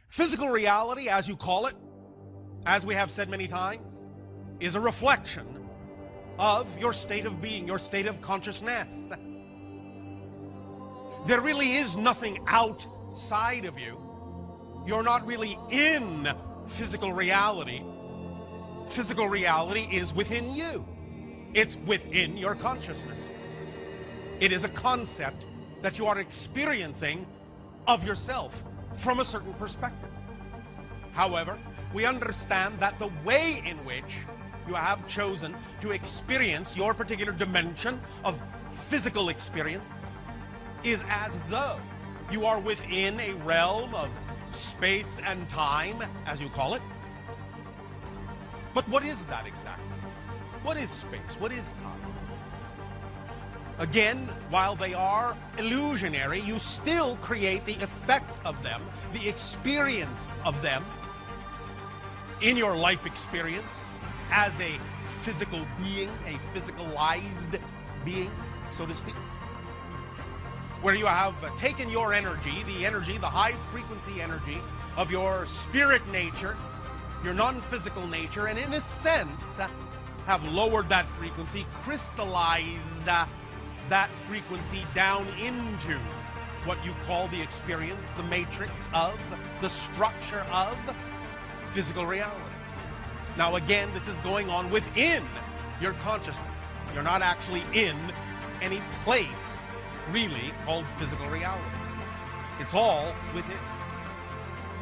Physical reality, as you call it, as we have said many times, is a reflection of your state of being, your state of consciousness. There really is nothing outside of you. You're not really in physical reality. Physical reality is within you. It's within your consciousness. It is a concept that you are experiencing of yourself from a certain perspective. However, we understand that the way in which you have chosen to experience your particular dimension of physical experience is as though you are within a realm of space and time, as you call it. But what is that exactly? What is space? What is time? Again, while they are illusionary, you still create the effect of them, the experience of them in your life experience as a physical being, a physicalized being, so to speak, where you have taken your energy, the high frequency energy of your spirit nature, your non-physical nature, and in a sense have lowered that frequency, crystallized that frequency down into what you call the experience, the matrix of, the structure of physical reality. Now again, this is going on within your consciousness. You're not actually in any place really called physical reality. It's all within.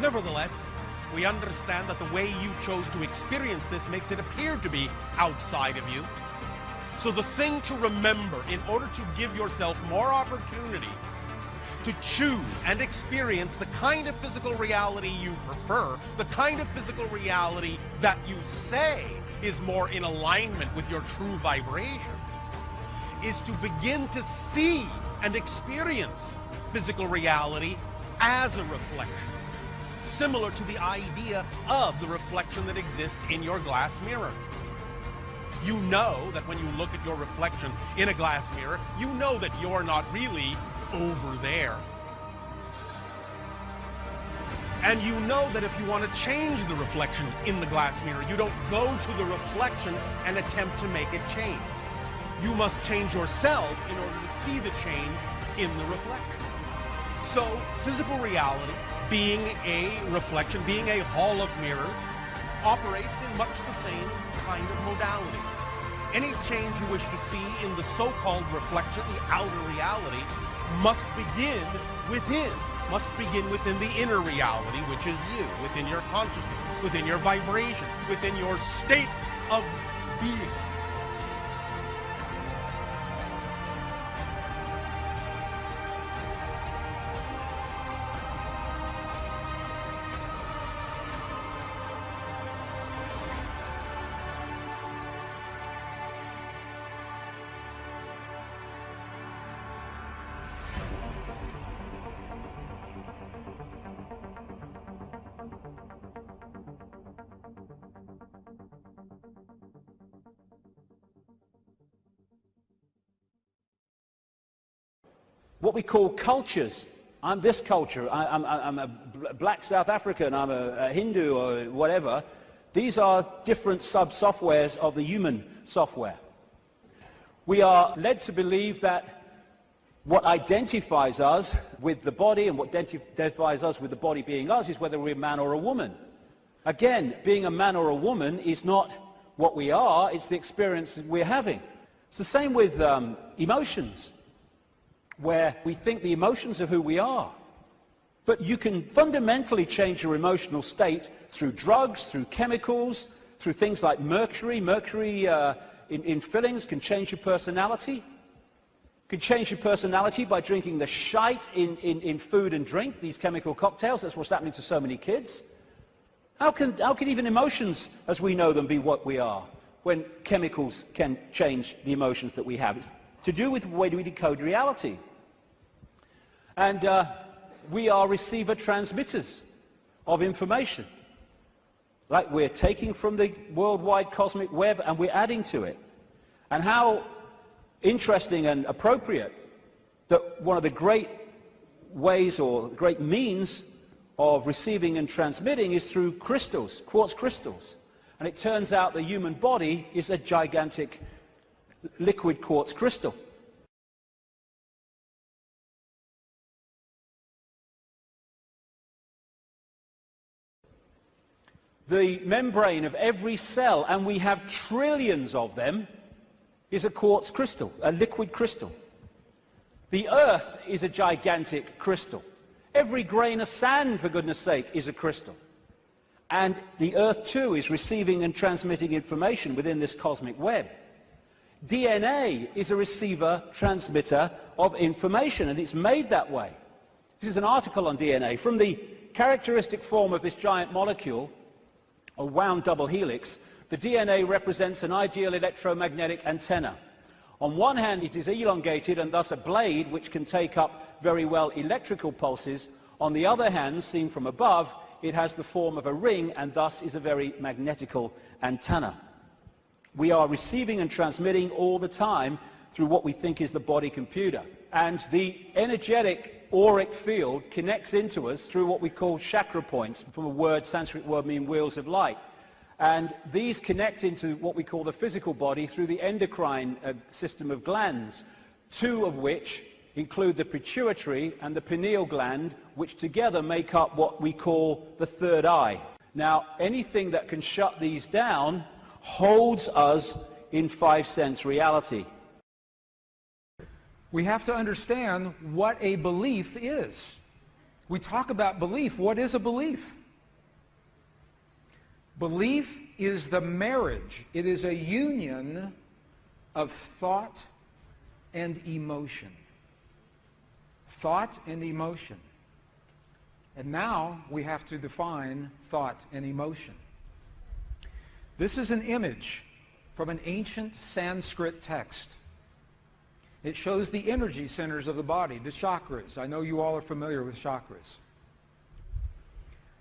Nevertheless, we understand that the way you chose to experience this makes it appear to be outside of you. So the thing to remember, in order to give yourself more opportunity to choose and experience the kind of physical reality you prefer, the kind of physical reality that you say is more in alignment with your true vibration, is to begin to see and experience physical reality as a reflection, similar to the idea of the reflection that exists in your glass mirrors. You know that when you look at your reflection in a glass mirror, you know that you're not really over there. And you know that if you want to change the reflection in the glass mirror, you don't go to the reflection and attempt to make it change. You must change yourself in order to see the change in the reflection. So, physical reality, being a reflection, being a hall of mirrors, operates in much the same kind of modality. Any change you wish to see in the so-called reflection, the outer reality, must begin within the inner reality, which is you, within your consciousness, within your vibration, within your state of being. What we call cultures. I'm this culture, I'm a black South African, I'm a Hindu or whatever. These are different sub-softwares of the human software. We are led to believe that what identifies us with the body and what identifies us with the body being us is whether we're a man or a woman. Again, being a man or a woman is not what we are, it's the experience that we're having. It's the same with emotions, where we think the emotions are who we are. But you can fundamentally change your emotional state through drugs, through chemicals, through things like mercury. Mercury in fillings can change your personality. Can change your personality by drinking the shite in food and drink, these chemical cocktails. That's what's happening to so many kids. How can even emotions as we know them be what we are when chemicals can change the emotions that we have? It's to do with the way we decode reality. And we are receiver-transmitters of information. Like we're taking from the worldwide cosmic web and we're adding to it. And how interesting and appropriate that one of the great ways or great means of receiving and transmitting is through crystals, quartz crystals. And it turns out the human body is a gigantic liquid quartz crystal. The membrane of every cell, and we have trillions of them, is a quartz crystal, a liquid crystal. The earth is a gigantic crystal. Every grain of sand, for goodness sake, is a crystal. And the earth too is receiving and transmitting information within this cosmic web. DNA is a receiver, transmitter of information, and it's made that way. This is an article on DNA. From the characteristic form of this giant molecule, a wound double helix, the DNA represents an ideal electromagnetic antenna. On one hand, it is elongated and thus a blade which can take up very well electrical pulses. On the other hand, seen from above, it has the form of a ring and thus is a very magnetical antenna. We are receiving and transmitting all the time through what we think is the body computer. And the energetic auric field connects into us through what we call chakra points, from a word, Sanskrit word meaning wheels of light. And these connect into what we call the physical body through the endocrine system of glands, two of which include the pituitary and the pineal gland, which together make up what we call the third eye. Now, anything that can shut these down holds us in five-sense reality. We have to understand what a belief is. We talk about belief. What is a belief? Belief is the marriage. It is a union of thought and emotion. Thought and emotion. And now we have to define thought and emotion. This is an image from an ancient Sanskrit text. It shows the energy centers of the body, the chakras. I know you all are familiar with chakras.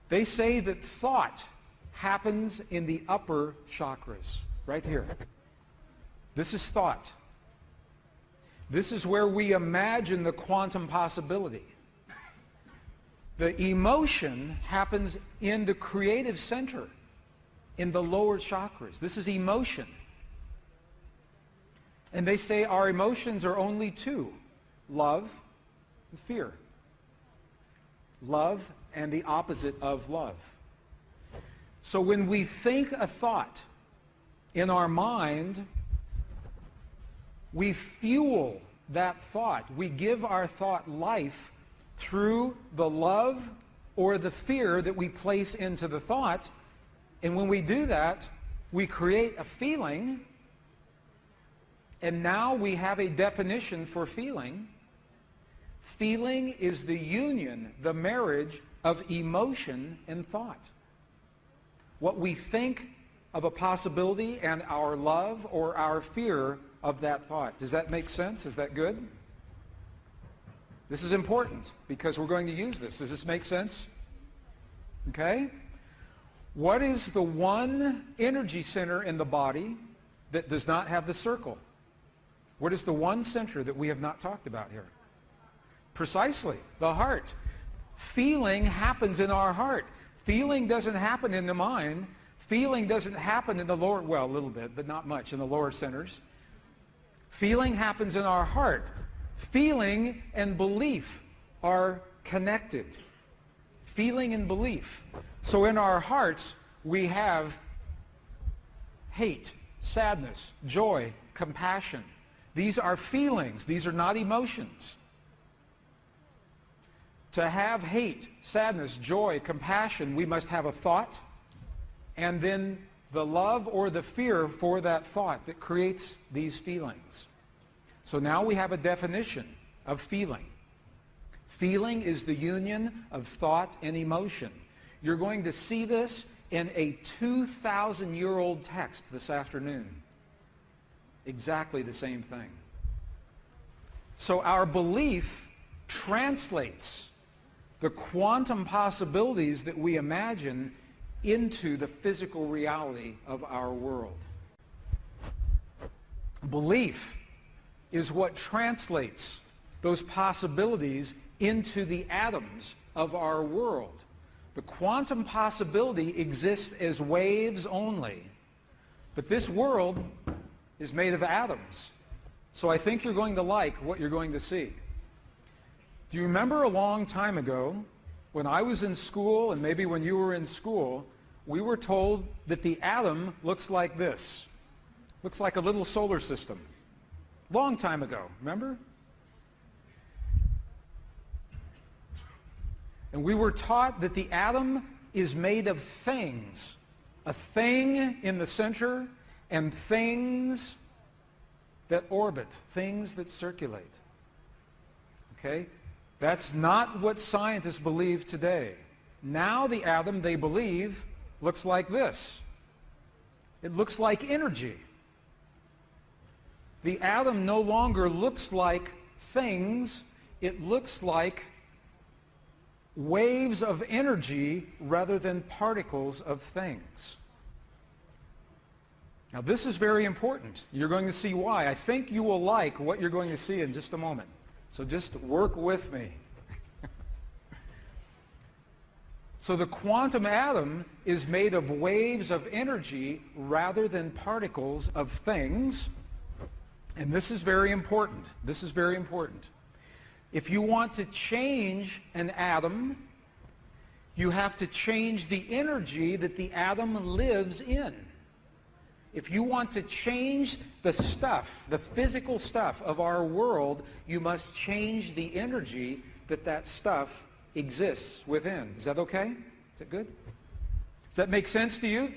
They say that thought happens in the upper chakras, right here. This is thought. This is where we imagine the quantum possibility. The emotion happens in the creative center, in the lower chakras. This is emotion. And they say our emotions are only two, love and fear. Love and the opposite of love. So when we think a thought in our mind, we fuel that thought. We give our thought life through the love or the fear that we place into the thought. And when we do that, we create a feeling. And now we have a definition for feeling. Feeling is the union, the marriage of emotion and thought. What we think of a possibility and our love or our fear of that thought. Does that make sense? Is that good? This is important because we're going to use this. Does this make sense? Okay? What is the one energy center in the body that does not have the circle? What is the one center that we have not talked about here? Precisely, the heart. Feeling happens in our heart. Feeling doesn't happen in the mind. Feeling doesn't happen in the lower, well, a little bit, but not much in the lower centers. Feeling happens in our heart. Feeling and belief are connected. Feeling and belief. So in our hearts, we have hate, sadness, joy, compassion. These are feelings. These are not emotions. To have hate, sadness, joy, compassion, we must have a thought and then the love or the fear for that thought that creates these feelings. So now we have a definition of feeling. Feeling is the union of thought and emotion. You're going to see this in a 2,000-year-old text this afternoon. Exactly the same thing. So our belief translates the quantum possibilities that we imagine into the physical reality of our world. Belief is what translates those possibilities into the atoms of our world. The quantum possibility exists as waves only. But this world is made of atoms. So I think you're going to like what you're going to see. Do you remember a long time ago, when I was in school, and maybe when you were in school, we were told that the atom looks like this. Looks like a little solar system. Long time ago, remember? And we were taught that the atom is made of things. A thing in the center and things that orbit, things that circulate. Okay? That's not what scientists believe today. Now the atom, they believe, looks like this. It looks like energy. The atom no longer looks like things. It looks like waves of energy rather than particles of things. Now this is very important. You're going to see why. I think you will like what you're going to see in just a moment. So just work with me. So the quantum atom is made of waves of energy rather than particles of things. And this is very important. This is very important. If you want to change an atom, you have to change the energy that the atom lives in. If you want to change the stuff, the physical stuff of our world, you must change the energy that that stuff exists within. Is that okay? Is that good? Does that make sense to you?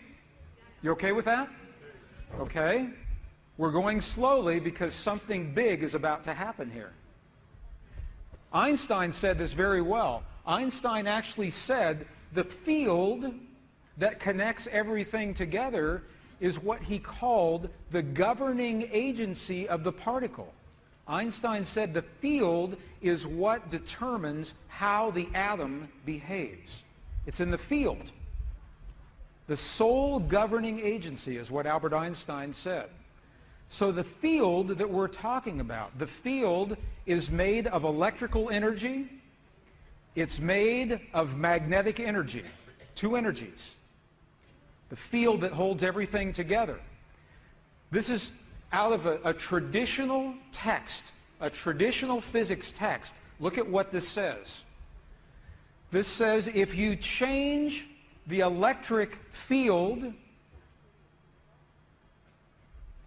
You okay with that? Okay. We're going slowly because something big is about to happen here. Einstein said this very well. Einstein actually said the field that connects everything together is what he called the governing agency of the particle. Einstein said the field is what determines how the atom behaves. It's in the field. The sole governing agency is what Albert Einstein said. So the field that we're talking about, the field is made of electrical energy. It's made of magnetic energy, two energies. The field that holds everything together. This is out of a traditional text, a traditional physics text. Look at what this says. This says if you change the electric field,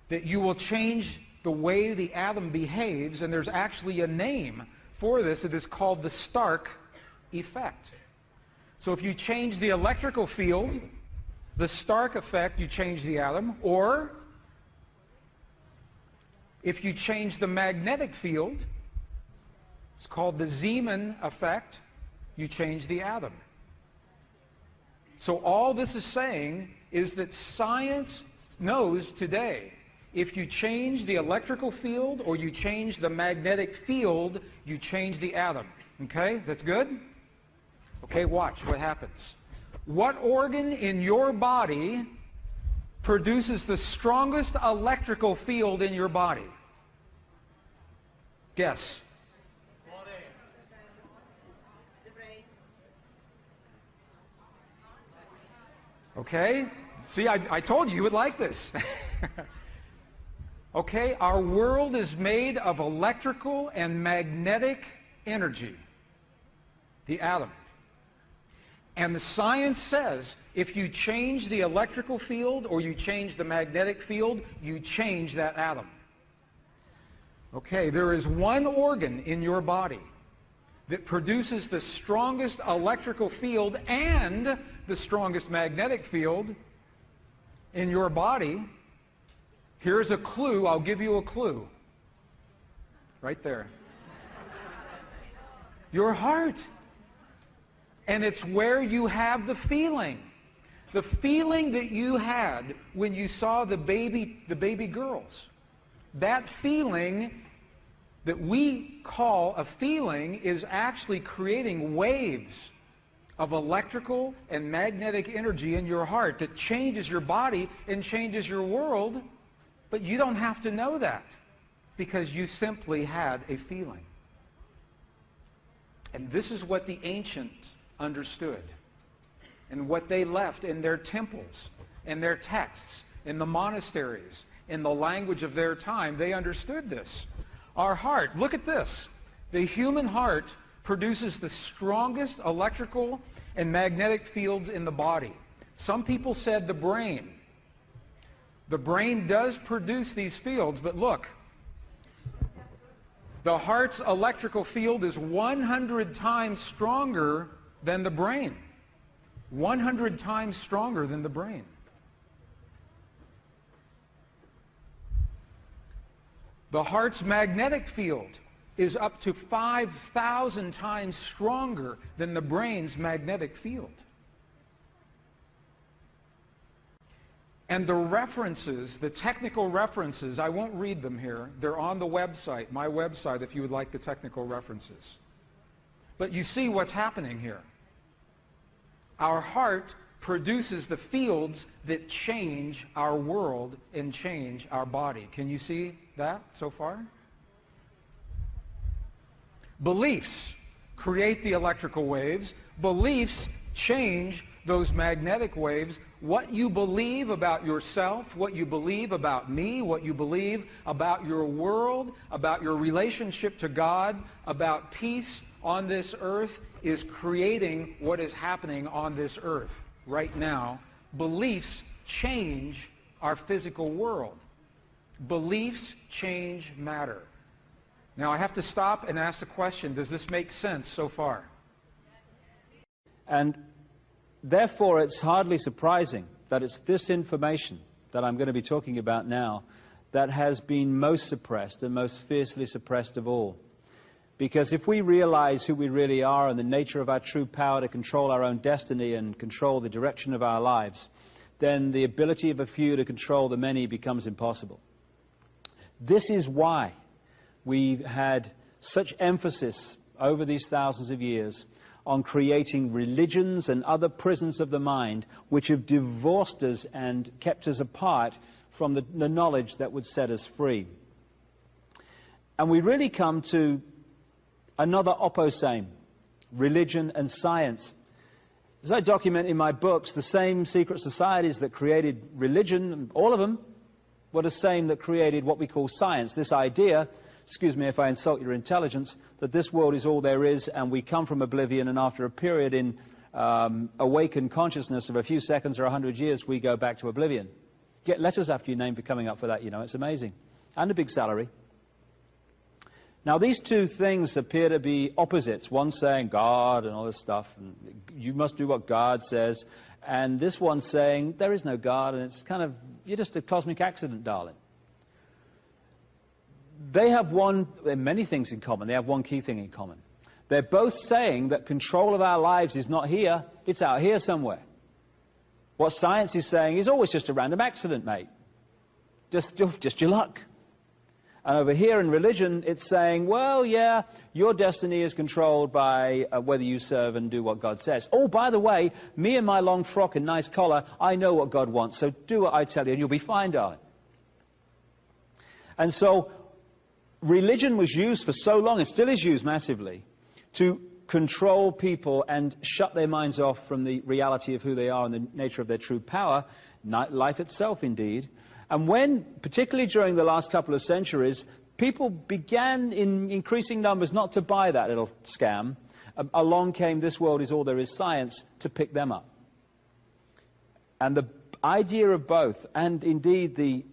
that you will change the way the atom behaves, and there's actually a name for this. It is called the Stark effect. So if you change the electrical field, the Stark effect, you change the atom, or if you change the magnetic field, it's called the Zeeman effect, you change the atom. So all this is saying is that science knows today if you change the electrical field or you change the magnetic field, you change the atom. Okay, that's good? Okay, watch what happens. What organ in your body produces the strongest electrical field in your body? Guess. Okay, see, I told you would like this. Okay, our world is made of electrical and magnetic energy, the atom. And the science says if you change the electrical field or you change the magnetic field, you change that atom. Okay, there is one organ in your body that produces the strongest electrical field and the strongest magnetic field in your body. Here's a clue. I'll give you a clue. Right there. Your heart. And it's where you have the feeling. The feeling that you had when you saw the baby girls. That feeling that we call a feeling is actually creating waves of electrical and magnetic energy in your heart that changes your body and changes your world. But you don't have to know that because you simply had a feeling. And this is what the ancient understood. and what they left in their temples, in their texts, in the monasteries, in the language of their time. They understood this. Our heart, look at this. The human heart produces the strongest electrical and magnetic fields in the body. Some people said the brain. The brain does produce these fields, but look, the heart's electrical field is 100 times stronger than the brain. 100 times stronger than the brain. The heart's magnetic field is up to 5,000 times stronger than the brain's magnetic field. And the references, the technical references, I won't read them here. They're on the website, my website, if you would like the technical references. But you see what's happening here. Our heart produces the fields that change our world and change our body. Can you see that so far? Beliefs create the electrical waves. Beliefs change those magnetic waves. What you believe about yourself, what you believe about me, what you believe about your world, about your relationship to God, about peace on this earth is creating what is happening on this earth right now. Beliefs change our physical world. Beliefs change matter. Now I have to stop and ask the question, does this make sense so far? And therefore, it's hardly surprising that it's this information that I'm going to be talking about now that has been most suppressed and most fiercely suppressed of all. Because if we realize who we really are and the nature of our true power to control our own destiny and control the direction of our lives, then the ability of a few to control the many becomes impossible. This is why we've had such emphasis over these thousands of years on creating religions and other prisons of the mind which have divorced us and kept us apart from the knowledge that would set us free. And we really come to another opposame, religion and science. As I document in my books, the same secret societies that created religion, all of them, were the same that created what we call science, this idea, excuse me if I insult your intelligence, that this world is all there is and we come from oblivion, and after a period in awakened consciousness of a few seconds or 100 years, we go back to oblivion. Get letters after your name for coming up for that, you know, it's amazing. And a big salary. Now these two things appear to be opposites. One saying God and all this stuff, and you must do what God says, and this one saying there is no God, and it's kind of, you're just a cosmic accident, darling. They have many things in common. They have one key thing in common. They're both saying that control of our lives is not here, it's out here somewhere. What science is saying is always just a random accident, mate. Just your luck. And over here in religion, it's saying, well, yeah, your destiny is controlled by whether you serve and do what God says. Oh, by the way, me and my long frock and nice collar, I know what God wants, so do what I tell you and you'll be fine, darling. And so religion was used for so long, and still is used massively, to control people and shut their minds off from the reality of who they are and the nature of their true power, life itself indeed. And when, particularly during the last couple of centuries, people began in increasing numbers not to buy that little scam, along came this world is all there is science to pick them up. And the idea of both, and indeed the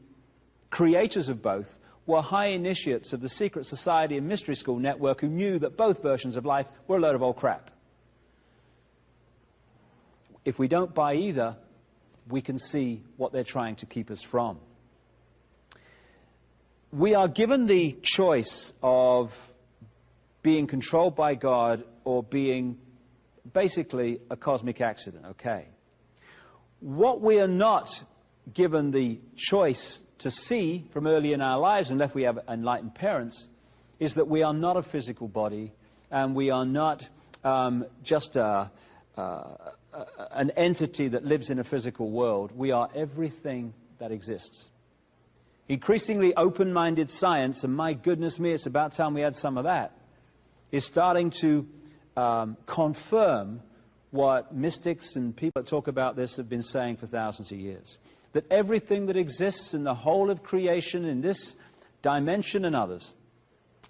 creators of both, were high initiates of the secret society and mystery school network who knew that both versions of life were a load of old crap. If we don't buy either, we can see what they're trying to keep us from. We are given the choice of being controlled by God or being basically a cosmic accident, okay? What we are not given the choice to see from early in our lives, unless we have enlightened parents, is that we are not a physical body and we are not just an entity that lives in a physical world. We are everything that exists. Increasingly open-minded science, and my goodness me, it's about time we had some of that, is starting to confirm what mystics and people that talk about this have been saying for thousands of years. That everything that exists in the whole of creation, in this dimension and others,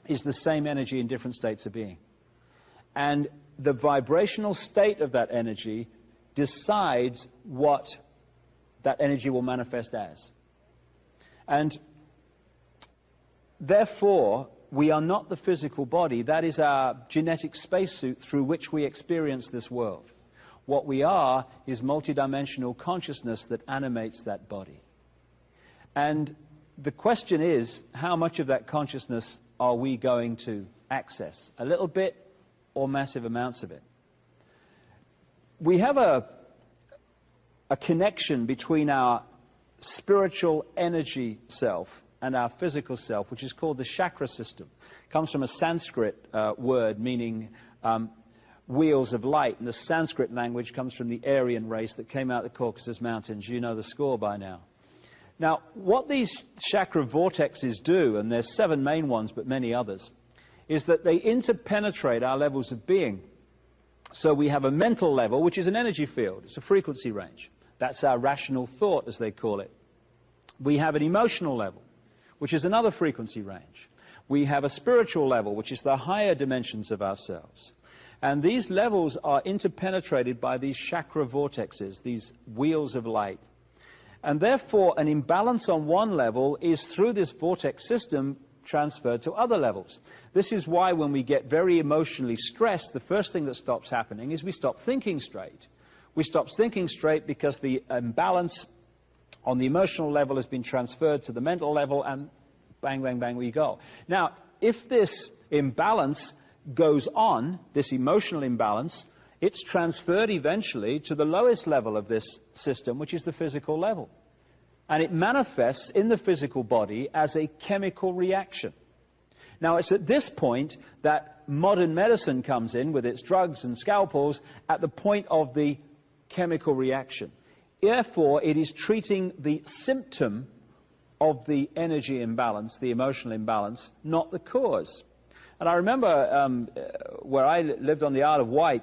is the same energy in different states of being. And the vibrational state of that energy decides what that energy will manifest as. And therefore, we are not the physical body. That is our genetic spacesuit through which we experience this world. What we are is multidimensional consciousness that animates that body. And the question is, how much of that consciousness are we going to access? A little bit or massive amounts of it? We have a connection between our spiritual energy self and our physical self, which is called the chakra system. It comes from a Sanskrit word meaning wheels of light, and the Sanskrit language comes from the Aryan race that came out of the Caucasus Mountains. You know the score by now. Now, what these chakra vortexes do, and there's 7 main ones, but many others, is that they interpenetrate our levels of being. So we have a mental level, which is an energy field. It's a frequency range. That's our rational thought, as they call it. We have an emotional level, which is another frequency range. We have a spiritual level, which is the higher dimensions of ourselves. And these levels are interpenetrated by these chakra vortexes, these wheels of light. And therefore, an imbalance on one level is, through this vortex system, transferred to other levels. This is why when we get very emotionally stressed, the first thing that stops happening is we stop thinking straight. We stop thinking straight because the imbalance on the emotional level has been transferred to the mental level, and bang, bang, bang, we go. Now, if this imbalance goes on, this emotional imbalance, it's transferred eventually to the lowest level of this system, which is the physical level. And it manifests in the physical body as a chemical reaction. Now, it's at this point that modern medicine comes in with its drugs and scalpels at the point of the chemical reaction. Therefore, it is treating the symptom of the energy imbalance, the emotional imbalance, not the cause. And I remember where I lived on the Isle of Wight,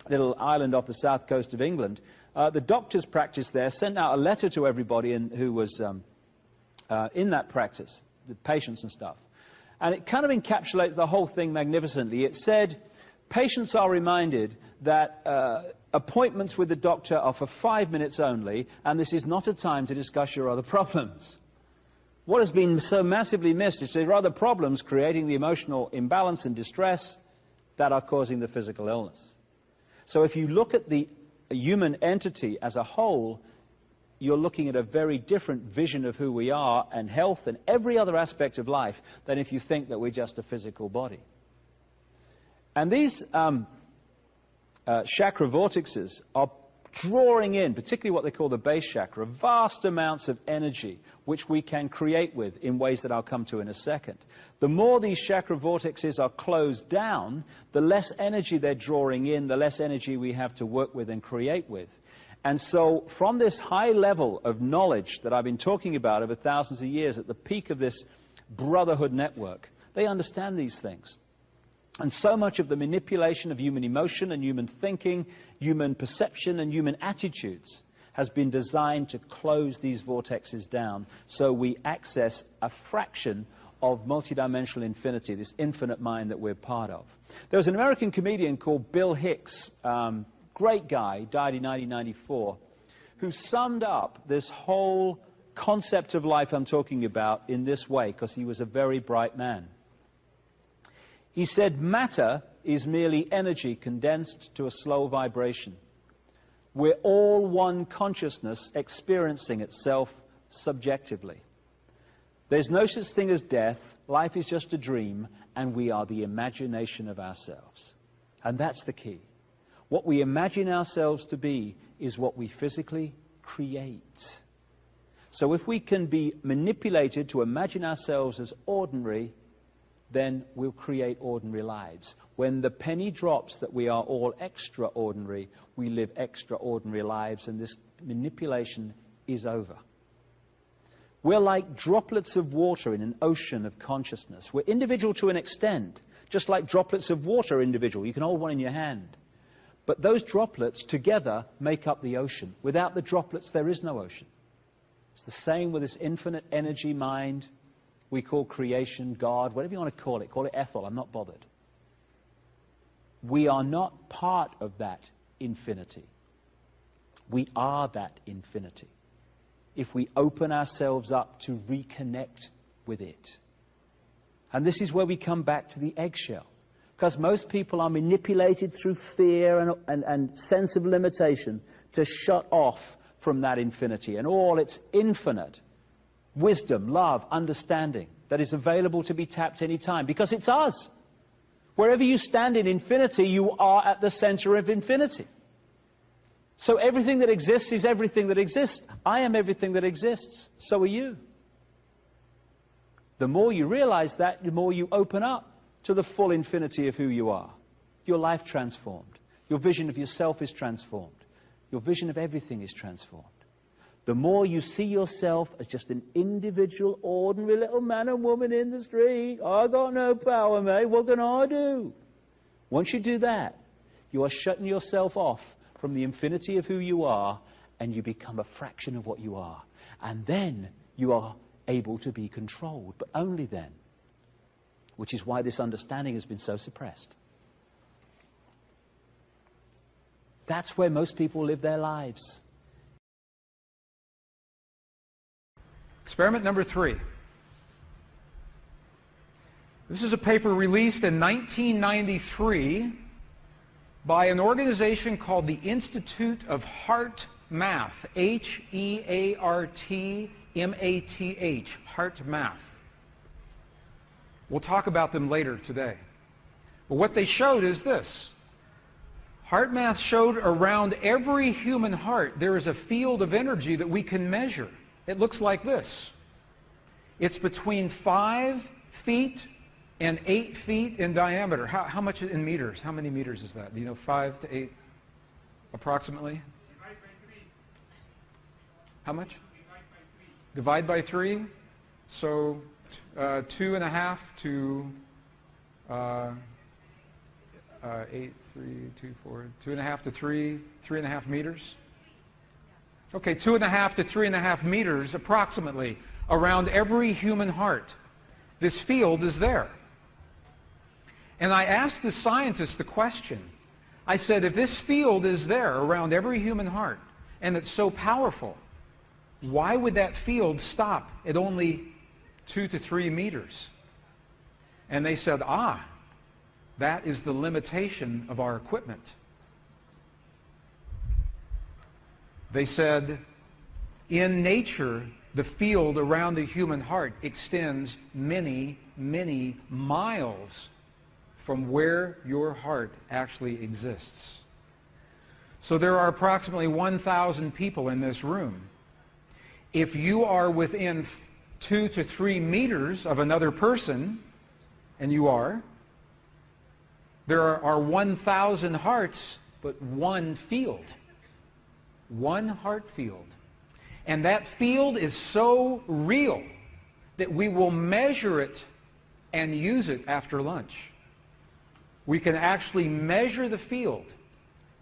a little island off the south coast of England, the doctor's practice there sent out a letter to everybody who was in that practice, the patients and stuff. And it kind of encapsulates the whole thing magnificently. It said, patients are reminded that appointments with the doctor are for 5 minutes only, and this is not a time to discuss your other problems. What has been so massively missed is there are other problems creating the emotional imbalance and distress that are causing the physical illness. So if you look at the human entity as a whole, you're looking at a very different vision of who we are and health and every other aspect of life than if you think that we're just a physical body. And these chakra vortexes are drawing in, particularly what they call the base chakra, vast amounts of energy which we can create with in ways that I'll come to in a second. The more these chakra vortexes are closed down, the less energy they're drawing in, the less energy we have to work with and create with. And so from this high level of knowledge that I've been talking about over thousands of years, at the peak of this brotherhood network, they understand these things. And so much of the manipulation of human emotion and human thinking, human perception and human attitudes has been designed to close these vortexes down so we access a fraction of multidimensional infinity, this infinite mind that we're part of. There was an American comedian called Bill Hicks, great guy, died in 1994, who summed up this whole concept of life I'm talking about in this way, because he was a very bright man. He said, matter is merely energy condensed to a slow vibration. We're all one consciousness experiencing itself subjectively. There's no such thing as death, life is just a dream, and we are the imagination of ourselves. And that's the key. What we imagine ourselves to be is what we physically create. So if we can be manipulated to imagine ourselves as ordinary, then we'll create ordinary lives. When the penny drops that we are all extraordinary, we live extraordinary lives, and this manipulation is over. We're like droplets of water in an ocean of consciousness. We're individual to an extent, just like droplets of water are individual. You can hold one in your hand. But those droplets together make up the ocean. Without the droplets, there is no ocean. It's the same with this infinite energy mind we call creation, God, whatever you want to call it Ethel, I'm not bothered. We are not part of that infinity. We are that infinity. If we open ourselves up to reconnect with it. And this is where we come back to the eggshell. Because most people are manipulated through fear and sense of limitation to shut off from that infinity and all its infinite wisdom, love, understanding that is available to be tapped any time. Because it's us. Wherever you stand in infinity, you are at the center of infinity. So everything that exists is everything that exists. I am everything that exists. So are you. The more you realize that, the more you open up to the full infinity of who you are. Your life transformed. Your vision of yourself is transformed. Your vision of everything is transformed. The more you see yourself as just an individual, ordinary little man and woman in the street. I got no power, mate. What can I do? Once you do that, you are shutting yourself off from the infinity of who you are, and you become a fraction of what you are. And then you are able to be controlled, but only then. Which is why this understanding has been so suppressed. That's where most people live their lives. Experiment number 3. This is a paper released in 1993 by an organization called the Institute of Heart Math, H-E-A-R-T-M-A-T-H, Heart Math. We'll talk about them later today. But what they showed is this. Heart Math showed around every human heart there is a field of energy that we can measure. It looks like this. It's between 5 feet and 8 feet in diameter. How much in meters? How many meters is that? Do you know, 5 to 8 approximately? Divide by 3. How much? Divide by 3. Divide by 3. So 2.5 to 8, 3, 2, 4, 2.5 to 3, 3.5 meters. Okay, 2.5 to 3.5 meters approximately around every human heart. This field is there. And I asked the scientists the question. I said, if this field is there around every human heart, and it's so powerful, why would that field stop at only 2 to 3 meters? And they said, that is the limitation of our equipment. They said, in nature, the field around the human heart extends many, many miles from where your heart actually exists. So there are approximately 1,000 people in this room. If you are within 2 to 3 meters of another person, and you are, there are 1,000 hearts, but one field. One heart field. And that field is so real that we will measure it and use it after lunch. We can actually measure the field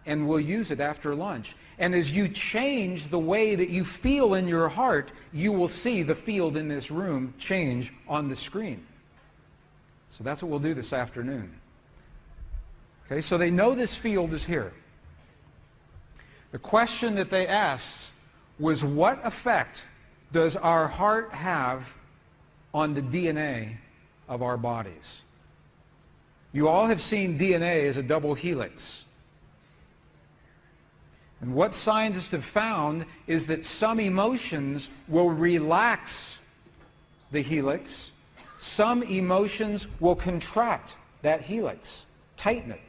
and we'll use it after lunch. And as you change the way that you feel in your heart, you will see the field in this room change on the screen. So that's what we'll do this afternoon. Okay, so they know this field is here. The question that they asked was, what effect does our heart have on the DNA of our bodies? You all have seen DNA as a double helix. And what scientists have found is that some emotions will relax the helix. Some emotions will contract that helix, tighten it.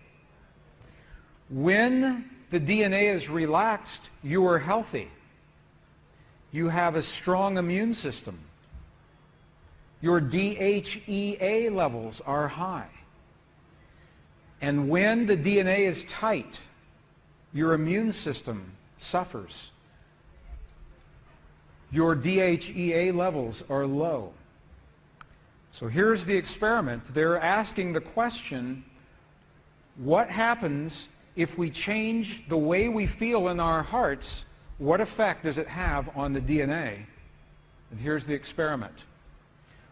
When the DNA is relaxed, you are healthy. You have a strong immune system. Your DHEA levels are high. And when the DNA is tight, your immune system suffers. Your DHEA levels are low. So here's the experiment. They're asking the question, what happens if we change the way we feel in our hearts, what effect does it have on the DNA? And here's the experiment.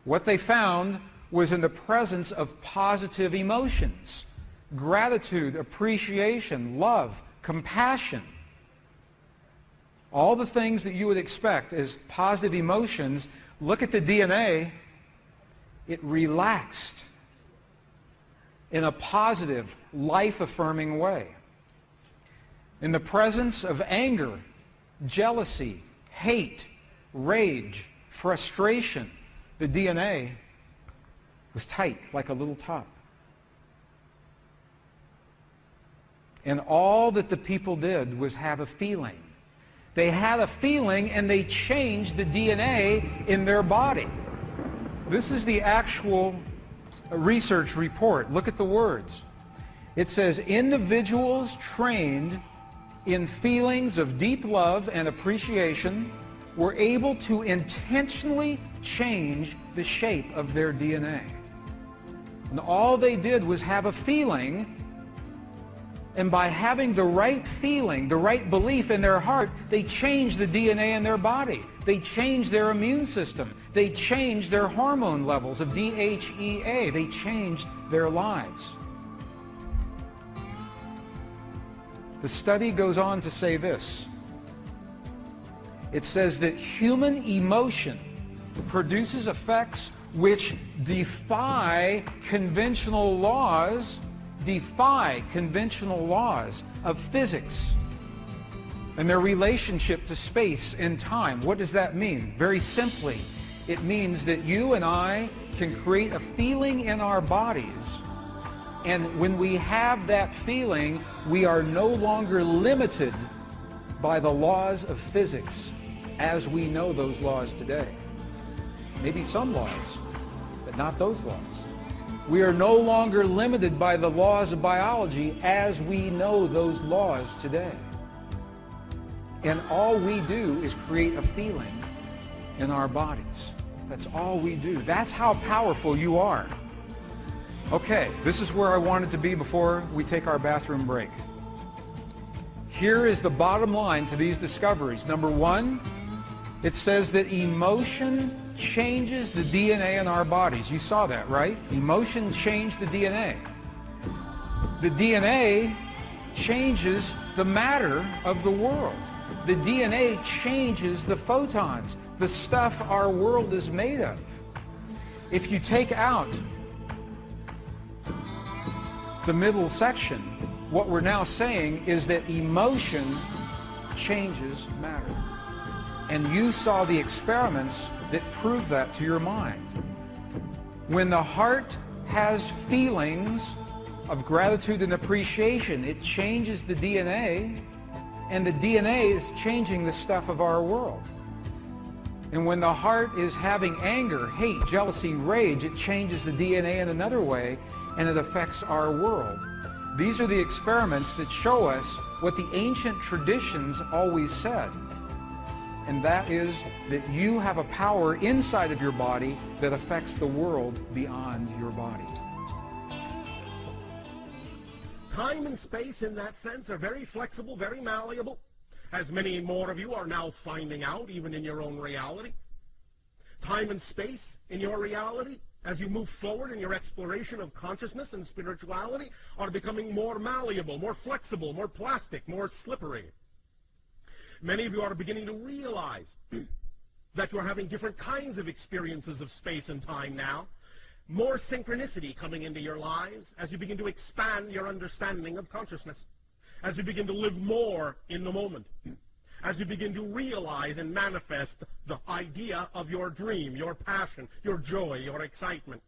What they found was in the presence of positive emotions, gratitude, appreciation, love, compassion, all the things that you would expect as positive emotions, look at the DNA, it relaxed in a positive, life-affirming way. In the presence of anger, jealousy, hate, rage, frustration, the DNA was tight like a little top. And all that the people did was have a feeling. They had a feeling and they changed the DNA in their body. This is the actual research report. Look at the words. It says, individuals trained in feelings of deep love and appreciation were able to intentionally change the shape of their DNA. And all they did was have a feeling, and by having the right feeling, the right belief in their heart, they changed the DNA in their body. They changed their immune system. They changed their hormone levels of DHEA. They changed their lives. The study goes on to say this. It says that human emotion produces effects which defy conventional laws of physics and their relationship to space and time. What does that mean? Very simply, it means that you and I can create a feeling in our bodies, and when we have that feeling, we are no longer limited by the laws of physics as we know those laws today. Maybe some laws, but not those laws. We are no longer limited by the laws of biology as we know those laws today. And all we do is create a feeling in our bodies. That's all we do. That's how powerful you are. Okay, this is where I wanted to be before we take our bathroom break. Here is the bottom line to these discoveries. Number one, it says that emotion changes the DNA in our bodies. You saw that, right? Emotion changed the DNA. The DNA changes the matter of the world. The DNA changes the photons, the stuff our world is made of. If you take out the middle section, what we're now saying is that emotion changes matter. And you saw the experiments that prove that to your mind. When the heart has feelings of gratitude and appreciation, it changes the DNA, and the DNA is changing the stuff of our world. And when the heart is having anger, hate, jealousy, rage, it changes the DNA in another way, and it affects our world. These are the experiments that show us what the ancient traditions always said. And that is that you have a power inside of your body that affects the world beyond your body. Time and space in that sense are very flexible, very malleable, as many more of you are now finding out, even in your own reality. Time and space in your reality, as you move forward in your exploration of consciousness and spirituality, are becoming more malleable, more flexible, more plastic, more slippery. Many of you are beginning to realize that you're having different kinds of experiences of space and time now. More synchronicity coming into your lives as you begin to expand your understanding of consciousness. As you begin to live more in the moment. As you begin to realize and manifest the idea of your dream, your passion, your joy, your excitement.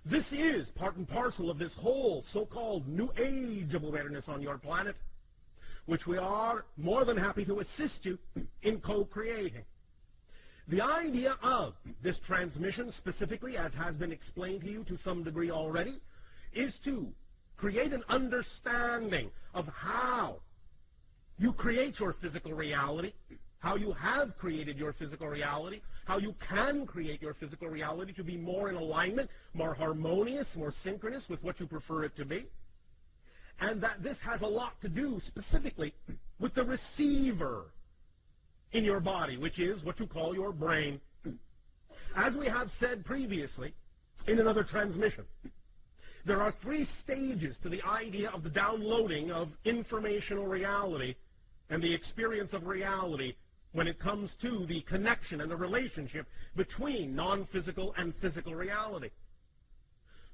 This is part and parcel of this whole so-called new age of awareness on your planet, which we are more than happy to assist you in co-creating. The idea of this transmission, specifically, as has been explained to you to some degree already, is to create an understanding of how you create your physical reality, how you have created your physical reality, how you can create your physical reality to be more in alignment, more harmonious, more synchronous with what you prefer it to be. and that this has a lot to do specifically with the receiver in your body, which is what you call your brain. As we have said previously in another transmission, there are 3 stages to the idea of the downloading of informational reality and the experience of reality when it comes to the connection and the relationship between non-physical and physical reality.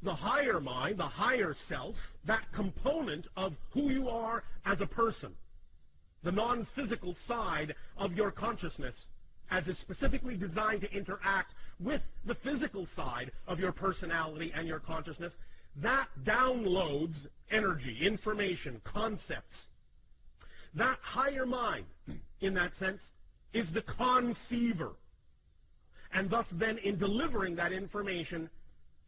The higher mind, the higher self, that component of who you are as a person, the non-physical side of your consciousness, as is specifically designed to interact with the physical side of your personality and your consciousness, that downloads energy, information, concepts. That higher mind, in that sense, is the conceiver. And thus then, in delivering that information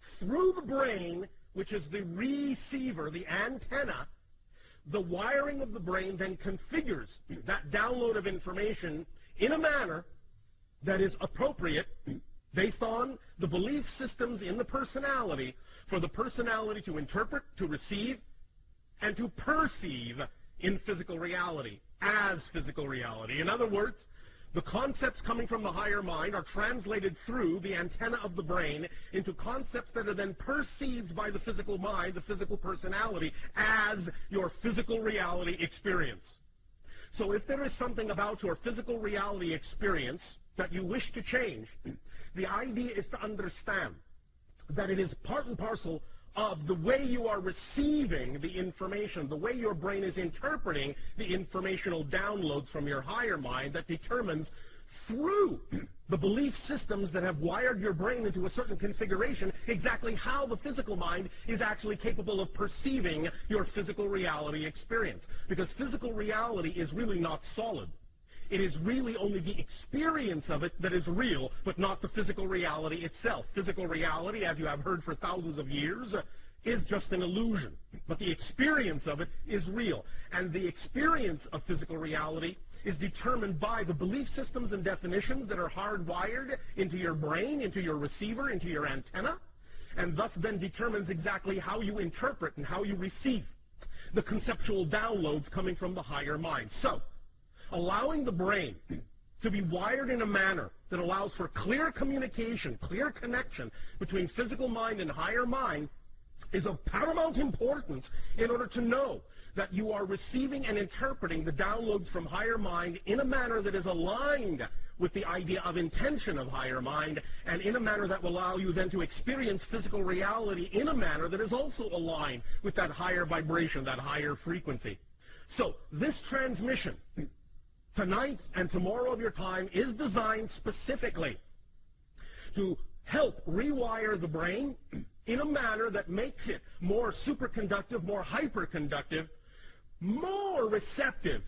through the brain, which is the receiver, the antenna, the wiring of the brain then configures that download of information in a manner that is appropriate based on the belief systems in the personality for the personality to interpret, to receive, and to perceive in physical reality as physical reality. In other words, the concepts coming from the higher mind are translated through the antenna of the brain into concepts that are then perceived by the physical mind, the physical personality, as your physical reality experience. So if there is something about your physical reality experience that you wish to change, the idea is to understand that it is part and parcel of the way you are receiving the information, the way your brain is interpreting the informational downloads from your higher mind that determines through the belief systems that have wired your brain into a certain configuration exactly how the physical mind is actually capable of perceiving your physical reality experience. Because physical reality is really not solid. It is really only the experience of it that is real, but not the physical reality itself. Physical reality, as you have heard for thousands of years, is just an illusion. But the experience of it is real. And the experience of physical reality is determined by the belief systems and definitions that are hardwired into your brain, into your receiver, into your antenna, and thus then determines exactly how you interpret and how you receive the conceptual downloads coming from the higher mind. So, allowing the brain to be wired in a manner that allows for clear communication, clear connection between physical mind and higher mind is of paramount importance in order to know that you are receiving and interpreting the downloads from higher mind in a manner that is aligned with the idea of intention of higher mind, and in a manner that will allow you then to experience physical reality in a manner that is also aligned with that higher vibration, that higher frequency. So this transmission tonight and tomorrow of your time is designed specifically to help rewire the brain in a manner that makes it more superconductive, more hyperconductive, more receptive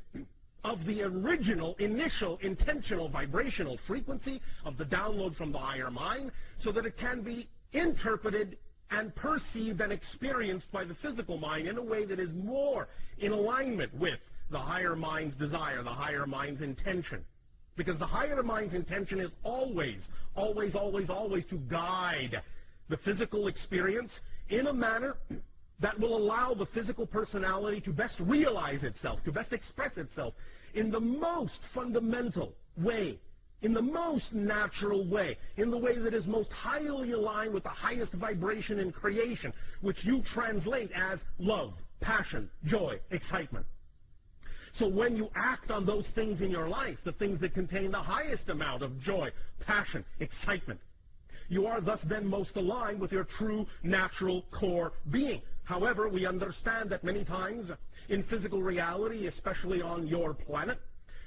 of the original, initial, intentional, vibrational frequency of the download from the higher mind, so that it can be interpreted and perceived and experienced by the physical mind in a way that is more in alignment with the higher mind's desire, the higher mind's intention. Because the higher mind's intention is always, always, always, always to guide the physical experience in a manner that will allow the physical personality to best realize itself, to best express itself in the most fundamental way, in the most natural way, in the way that is most highly aligned with the highest vibration in creation, which you translate as love, passion, joy, excitement. So when you act on those things in your life, the things that contain the highest amount of joy, passion, excitement, you are thus then most aligned with your true natural core being. However, we understand that many times in physical reality, especially on your planet,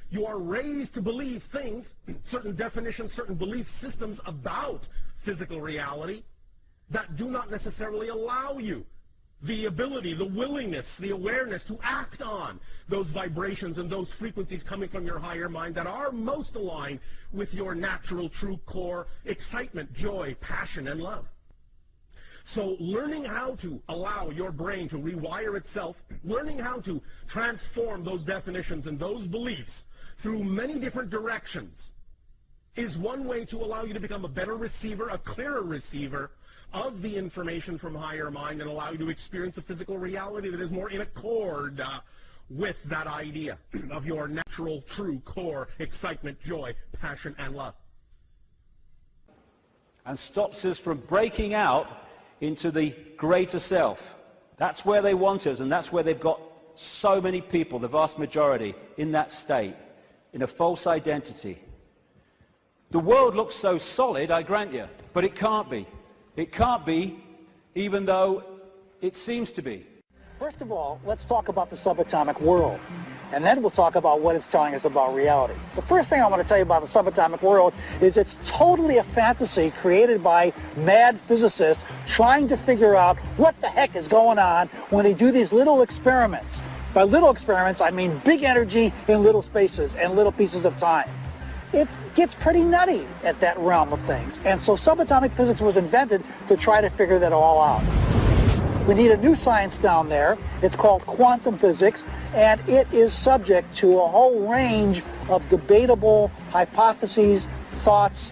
you are raised to believe things, certain definitions, certain belief systems about physical reality that do not necessarily allow you the ability, the willingness, the awareness to act on those vibrations and those frequencies coming from your higher mind that are most aligned with your natural true core excitement, joy, passion, and love. So learning how to allow your brain to rewire itself, learning how to transform those definitions and those beliefs through many different directions is one way to allow you to become a better receiver, a clearer receiver of the information from higher mind and allow you to experience a physical reality that is more in accord with that idea of your natural, true core excitement, joy, passion, and love. And stops us from breaking out into the greater self. That's where they want us, and that's where they've got so many people, the vast majority, in that state, in a false identity. The world looks so solid, I grant you, but it can't be. It can't be, even though it seems to be. First of all, let's talk about the subatomic world, and then we'll talk about what it's telling us about reality. The first thing I want to tell you about the subatomic world is it's totally a fantasy created by mad physicists trying to figure out what the heck is going on when they do these little experiments. By little experiments, I mean big energy in little spaces and little pieces of time. It gets pretty nutty at that realm of things, and so subatomic physics was invented to try to figure that all out. We need a new science down there. It's called quantum physics, and it is subject to a whole range of debatable hypotheses, thoughts,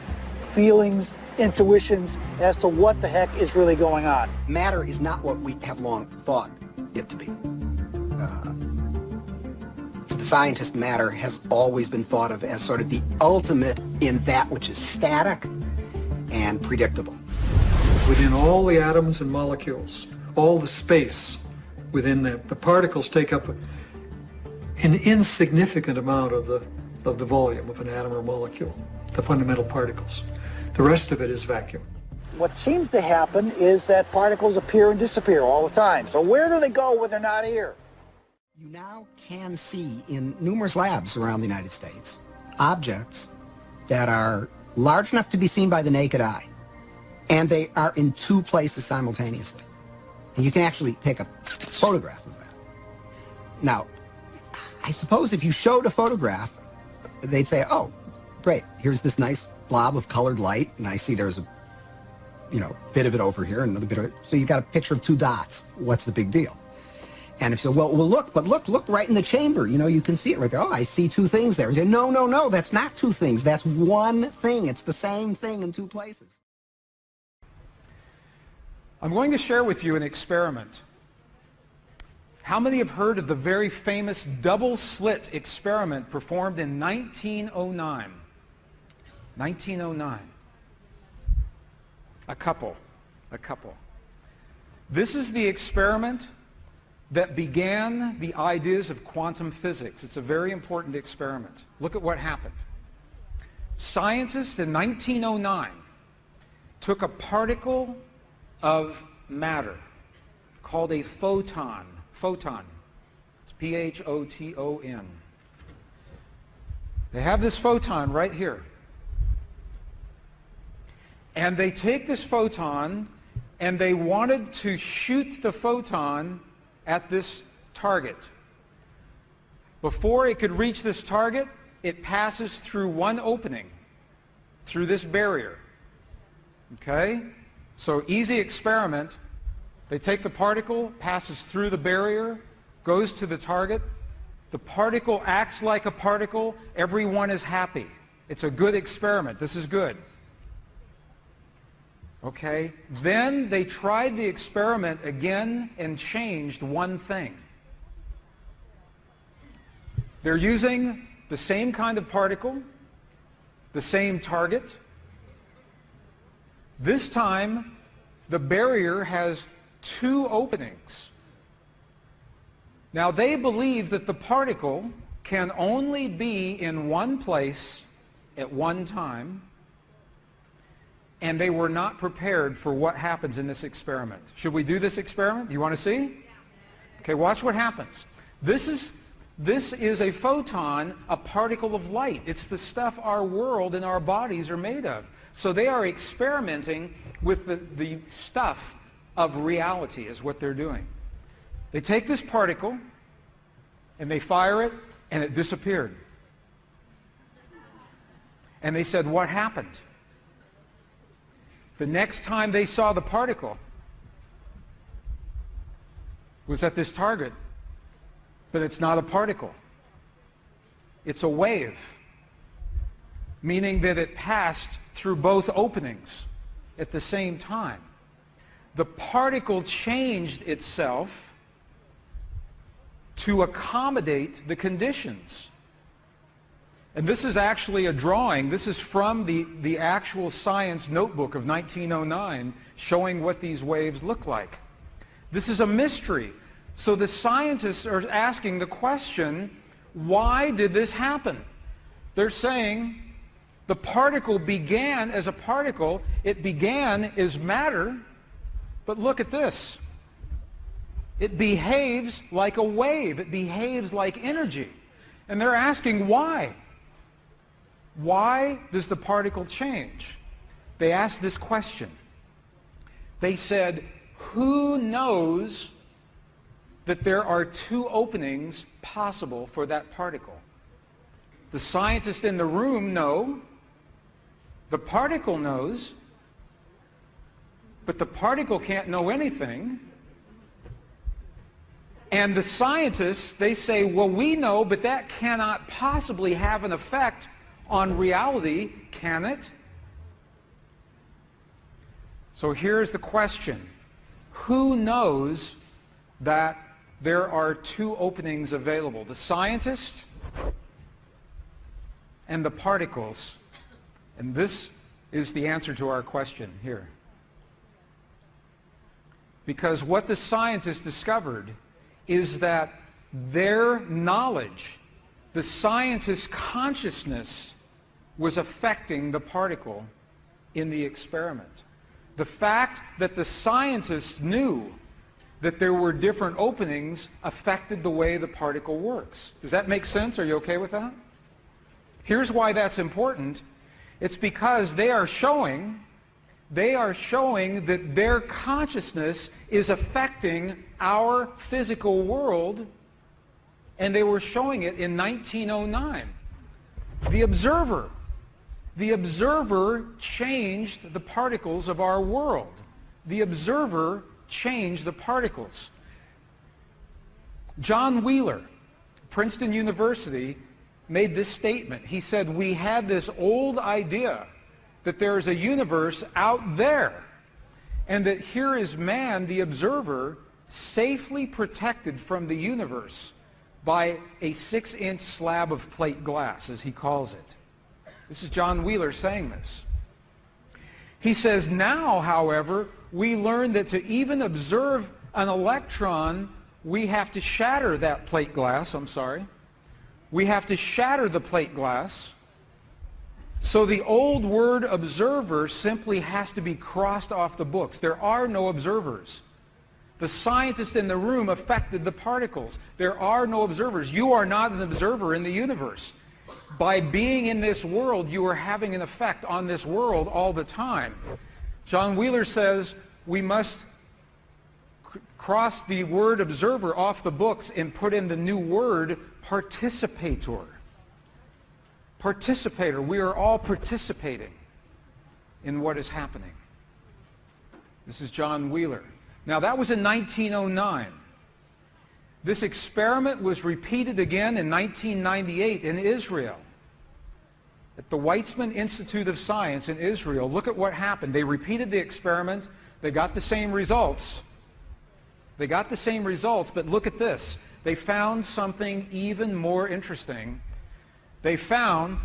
feelings, intuitions as to what the heck is really going on. Matter is not what we have long thought it to be. To the scientist, matter has always been thought of as sort of the ultimate in that which is static and predictable. Within all the atoms and molecules, all the space within them, the particles take up an insignificant amount of the volume of an atom or molecule, the fundamental particles. The rest of it is vacuum. What seems to happen is that particles appear and disappear all the time. So where do they go when they're not here? You now can see in numerous labs around the United States objects that are large enough to be seen by the naked eye, and they are in two places simultaneously. And you can actually take a photograph of that. Now, I suppose if you showed a photograph, they'd say, oh, great, here's this nice blob of colored light, and I see there's a, bit of it over here, and another bit of it. So you got a picture of two dots. What's the big deal? And if so, well, look right in the chamber. You can see it right there. Oh, I see two things there. You say, no, that's not two things. That's one thing. It's the same thing in two places. I'm going to share with you an experiment. How many have heard of the very famous double slit experiment performed in 1909? 1909. A couple. This is the experiment that began the ideas of quantum physics. It's a very important experiment. Look at what happened. Scientists in 1909 took a particle of matter called a photon. It's P-H-O-T-O-N. They have this photon right here. And they take this photon and they wanted to shoot the photon at this target. Before it could reach this target, it passes through one opening, through this barrier. Okay? So easy experiment. They take the particle, passes through the barrier, goes to the target. The particle acts like a particle. Everyone is happy. It's a good experiment. This is good. Okay? Then they tried the experiment again and changed one thing. They're using the same kind of particle, the same target. This time, the barrier has two openings. Now, they believe that the particle can only be in one place at one time, and they were not prepared for what happens in this experiment. Should we do this experiment? Do you want to see? Okay, watch what happens. This is a photon, a particle of light. It's the stuff our world and our bodies are made of. So they are experimenting with the stuff of reality is what they're doing. They take this particle and they fire it and it disappeared. And they said, what happened? The next time they saw the particle was at this target, but it's not a particle. It's a wave, meaning that it passed through both openings at the same time. the particle changed itself to accommodate the conditions. And this is actually a drawing. This is from the actual science notebook of 1909, showing what these waves look like. This is a mystery. So the scientists are asking the question, why did this happen? They're saying the particle began as a particle. It began as matter. But look at this. It behaves like a wave. It behaves like energy. And they're asking why. Why does the particle change? They asked this question. They said, who knows that there are two openings possible for that particle? The scientists in the room know, the particle knows, but the particle can't know anything. And the scientists, they say, well, we know, but that cannot possibly have an effect on reality, can it? So here's the question. Who knows that there are two openings available? The scientist and the particles. And this is the answer to our question here. Because what the scientists discovered is that their knowledge, the scientist's consciousness, was affecting the particle in the experiment. The fact that the scientists knew that there were different openings affected the way the particle works. Does that make sense? Are you okay with that? Here's why that's important. It's because they are showing that their consciousness is affecting our physical world, and they were showing it in 1909. The observer changed the particles of our world. The observer changed the particles. John Wheeler, Princeton University, made this statement. He said, we had this old idea that there is a universe out there, and that here is man, the observer, safely protected from the universe by a 6-inch slab of plate glass, as he calls it. This is John Wheeler saying this. He says, now, however, we learn that to even observe an electron, we have to shatter that plate glass, We have to shatter the plate glass. So the old word observer simply has to be crossed off the books. There are no observers. The scientist in the room affected the particles. There are no observers. You are not an observer in the universe. By being in this world, you are having an effect on this world all the time. John Wheeler says we must cross the word observer off the books and put in the new word participator. Participator. We are all participating in what is happening. This is John Wheeler. Now that was in 1909. This experiment was repeated again in 1998 in Israel. At the Weizmann Institute of Science in Israel, look at what happened. They repeated the experiment. They got the same results. But look at this. They found something even more interesting. They found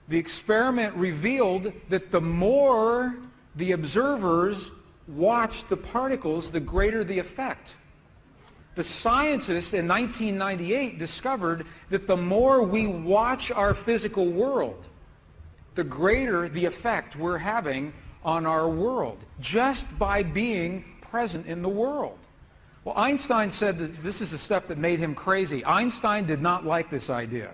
the experiment revealed that the more the observers watched the particles, the greater the effect. The scientists in 1998 discovered that the more we watch our physical world, the greater the effect we're having on our world, just by being present in the world. Well, Einstein said that this is the stuff that made him crazy. Einstein did not like this idea.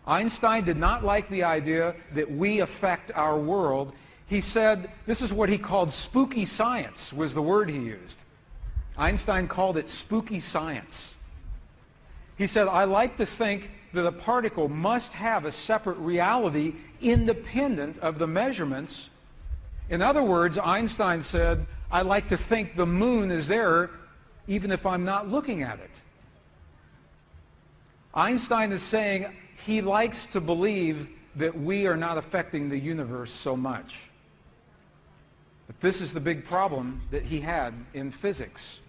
Einstein did not like the idea that we affect our world. He said, this is what he called spooky science, was the word he used. Einstein called it spooky science. He said, I like to think that a particle must have a separate reality independent of the measurements. In other words, Einstein said, I like to think the moon is there even if I'm not looking at it. Einstein is saying he likes to believe that we are not affecting the universe so much. But this is the big problem that he had in physics.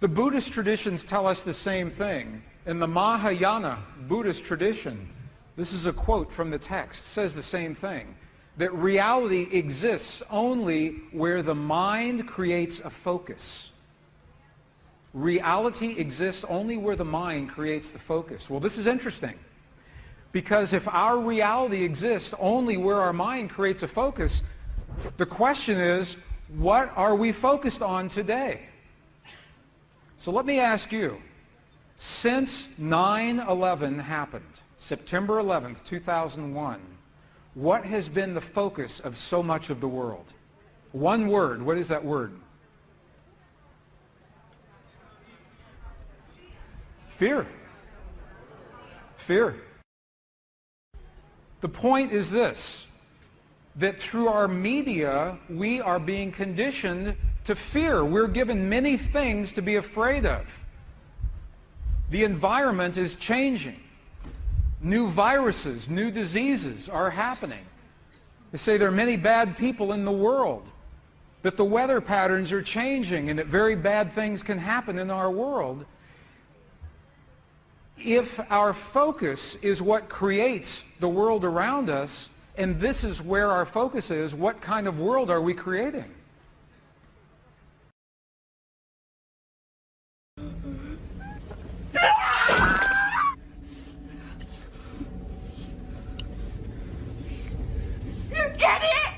The Buddhist traditions tell us the same thing. In the Mahayana Buddhist tradition, this is a quote from the text, says the same thing, that reality exists only where the mind creates a focus. Reality exists only where the mind creates the focus. Well, this is interesting, because if our reality exists only where our mind creates a focus, the question is, what are we focused on today? So let me ask you, since 9/11 happened, September 11th, 2001, what has been the focus of so much of the world? One word. What is that word? Fear. Fear. The point is this, that through our media, we are being conditioned to fear. We're given many things to be afraid of. The environment is changing. New viruses, new diseases are happening. They say there are many bad people in the world, that the weather patterns are changing and that very bad things can happen in our world. If our focus is what creates the world around us, and this is where our focus is, what kind of world are we creating? You get it?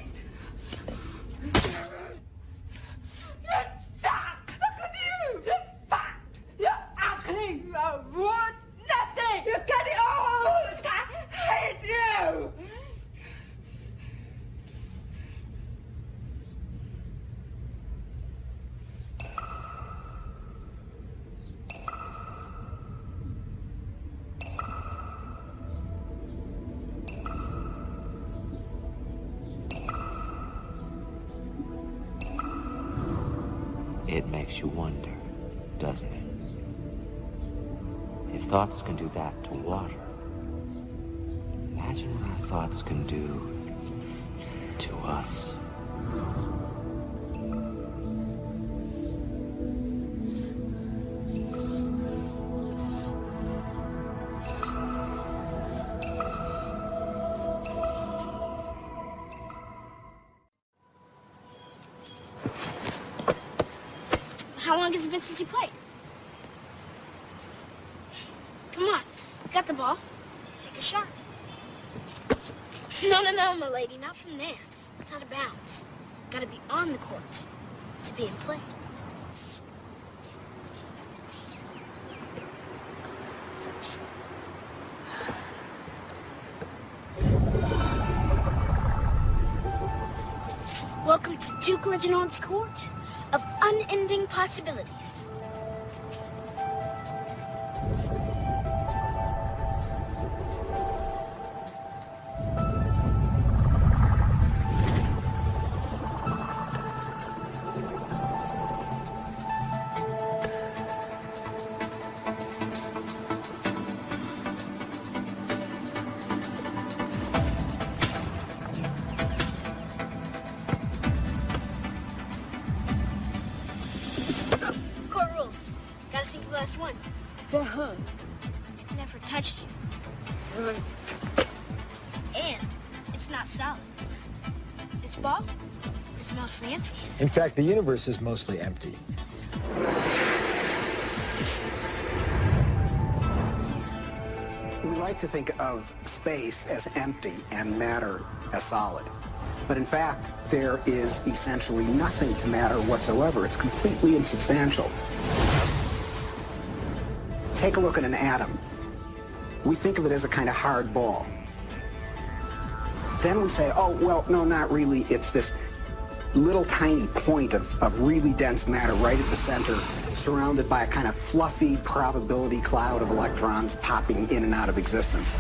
You're stuck! Look at you! You're fat! You're ugly! You're wood! Nothing! You get it all! I hate you! It makes you wonder, doesn't it? If thoughts can do that to water, imagine what our thoughts can do to us. How long has it been since you played? Come on, you got the ball. Take a shot. No, my lady, not from there. It's out of bounds. Gotta be on the court to be in play. Welcome to Duke Reginald's court of unending possibilities. Last one. For her. Never touched you. And it's not solid. This ball is mostly empty. In fact, the universe is mostly empty. We like to think of space as empty and matter as solid. But in fact, there is essentially nothing to matter whatsoever. It's completely insubstantial. Take a look at an atom. We think of it as a kind of hard ball. Then we say, oh, well, no, not really. It's this little tiny point of really dense matter right at the center, surrounded by a kind of fluffy probability cloud of electrons popping in and out of existence.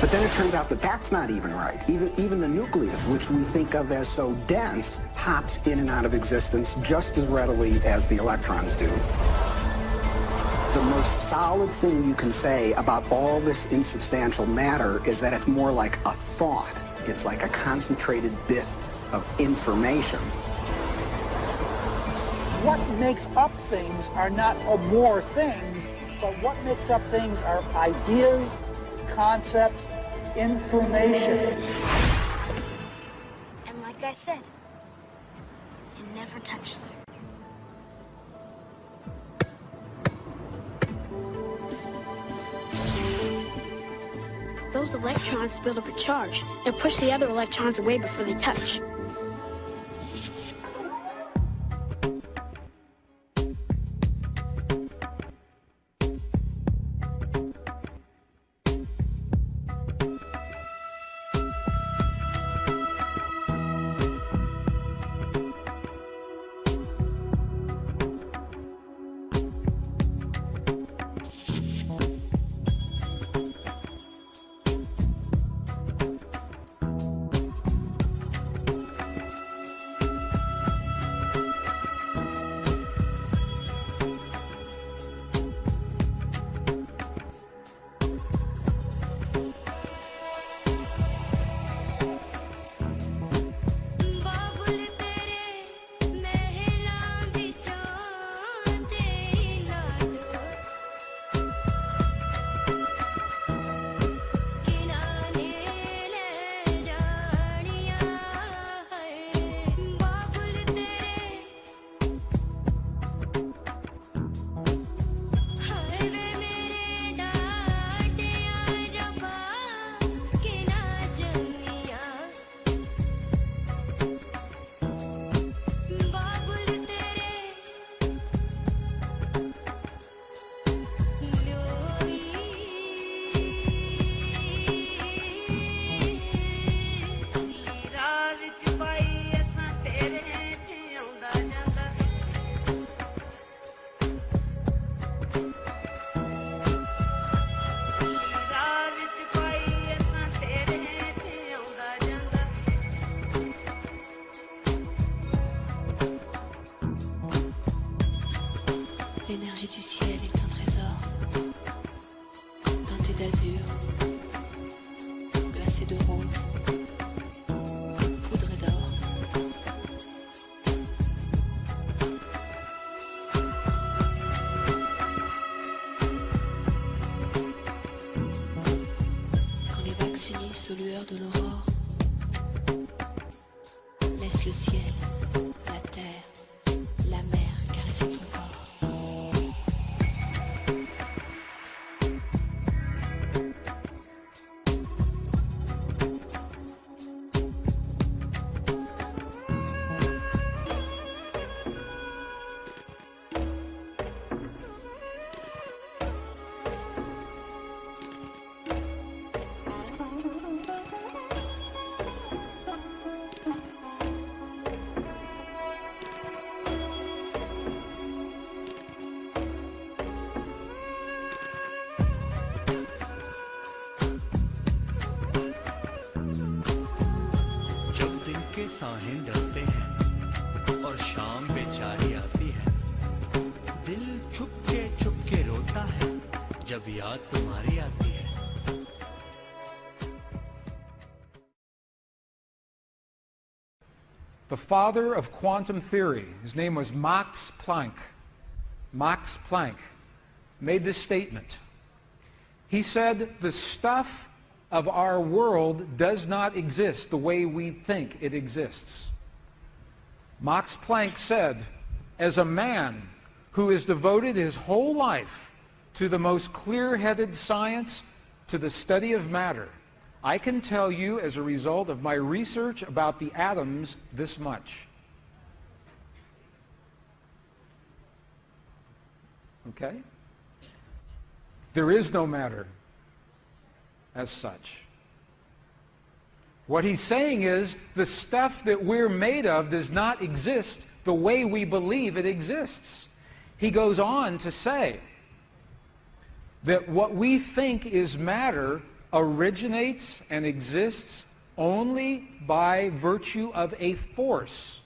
But then it turns out that that's not even right. Even the nucleus, which we think of as so dense, pops in and out of existence just as readily as the electrons do. The most solid thing you can say about all this insubstantial matter is that it's more like a thought. It's like a concentrated bit of information. What makes up things are not more things, but what makes up things are ideas, concepts, information. And like I said, it never touches. Those electrons build up a charge and push the other electrons away before they touch. L'énergie du ciel est un trésor, teinté d'azur, glacé de rose, poudré d'or. Quand les vagues s'unissent aux lueurs de l'aurore, laisse le ciel, la terre, la mer caresser ton corps. साहें डरते हैं और शाम बेचारी आती है, दिल चुपके रोता है जब याद तुम्हारी आती है. The father of quantum theory, his name was Max Planck. Max Planck made this statement. He said, the stuff of our world does not exist the way we think it exists. Max Planck said, as a man who has devoted his whole life to the most clear-headed science, to the study of matter, I can tell you as a result of my research about the atoms this much. Okay? There is no matter as such. What he's saying is the stuff that we're made of does not exist the way we believe it exists. He goes on to say that what we think is matter originates and exists only by virtue of a force.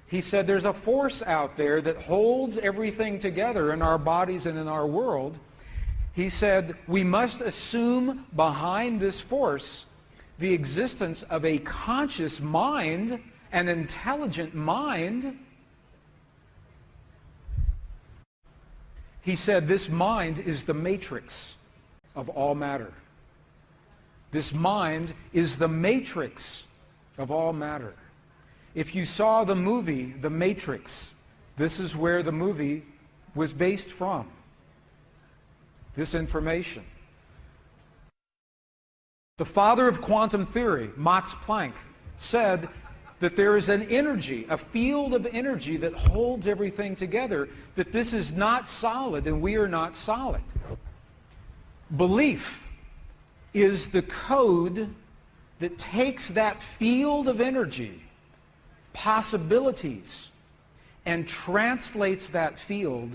He said there's a force out there that holds everything together in our bodies and in our world. He said we must assume behind this force the existence of a conscious mind, an intelligent mind. He said this mind is the matrix of all matter. This mind is the matrix of all matter. If you saw the movie The Matrix, this is where the movie was based from. This information. The father of quantum theory, Max Planck, said that there is an energy, a field of energy that holds everything together, that this is not solid and we are not solid. Belief is the code that takes that field of energy, possibilities, and translates that field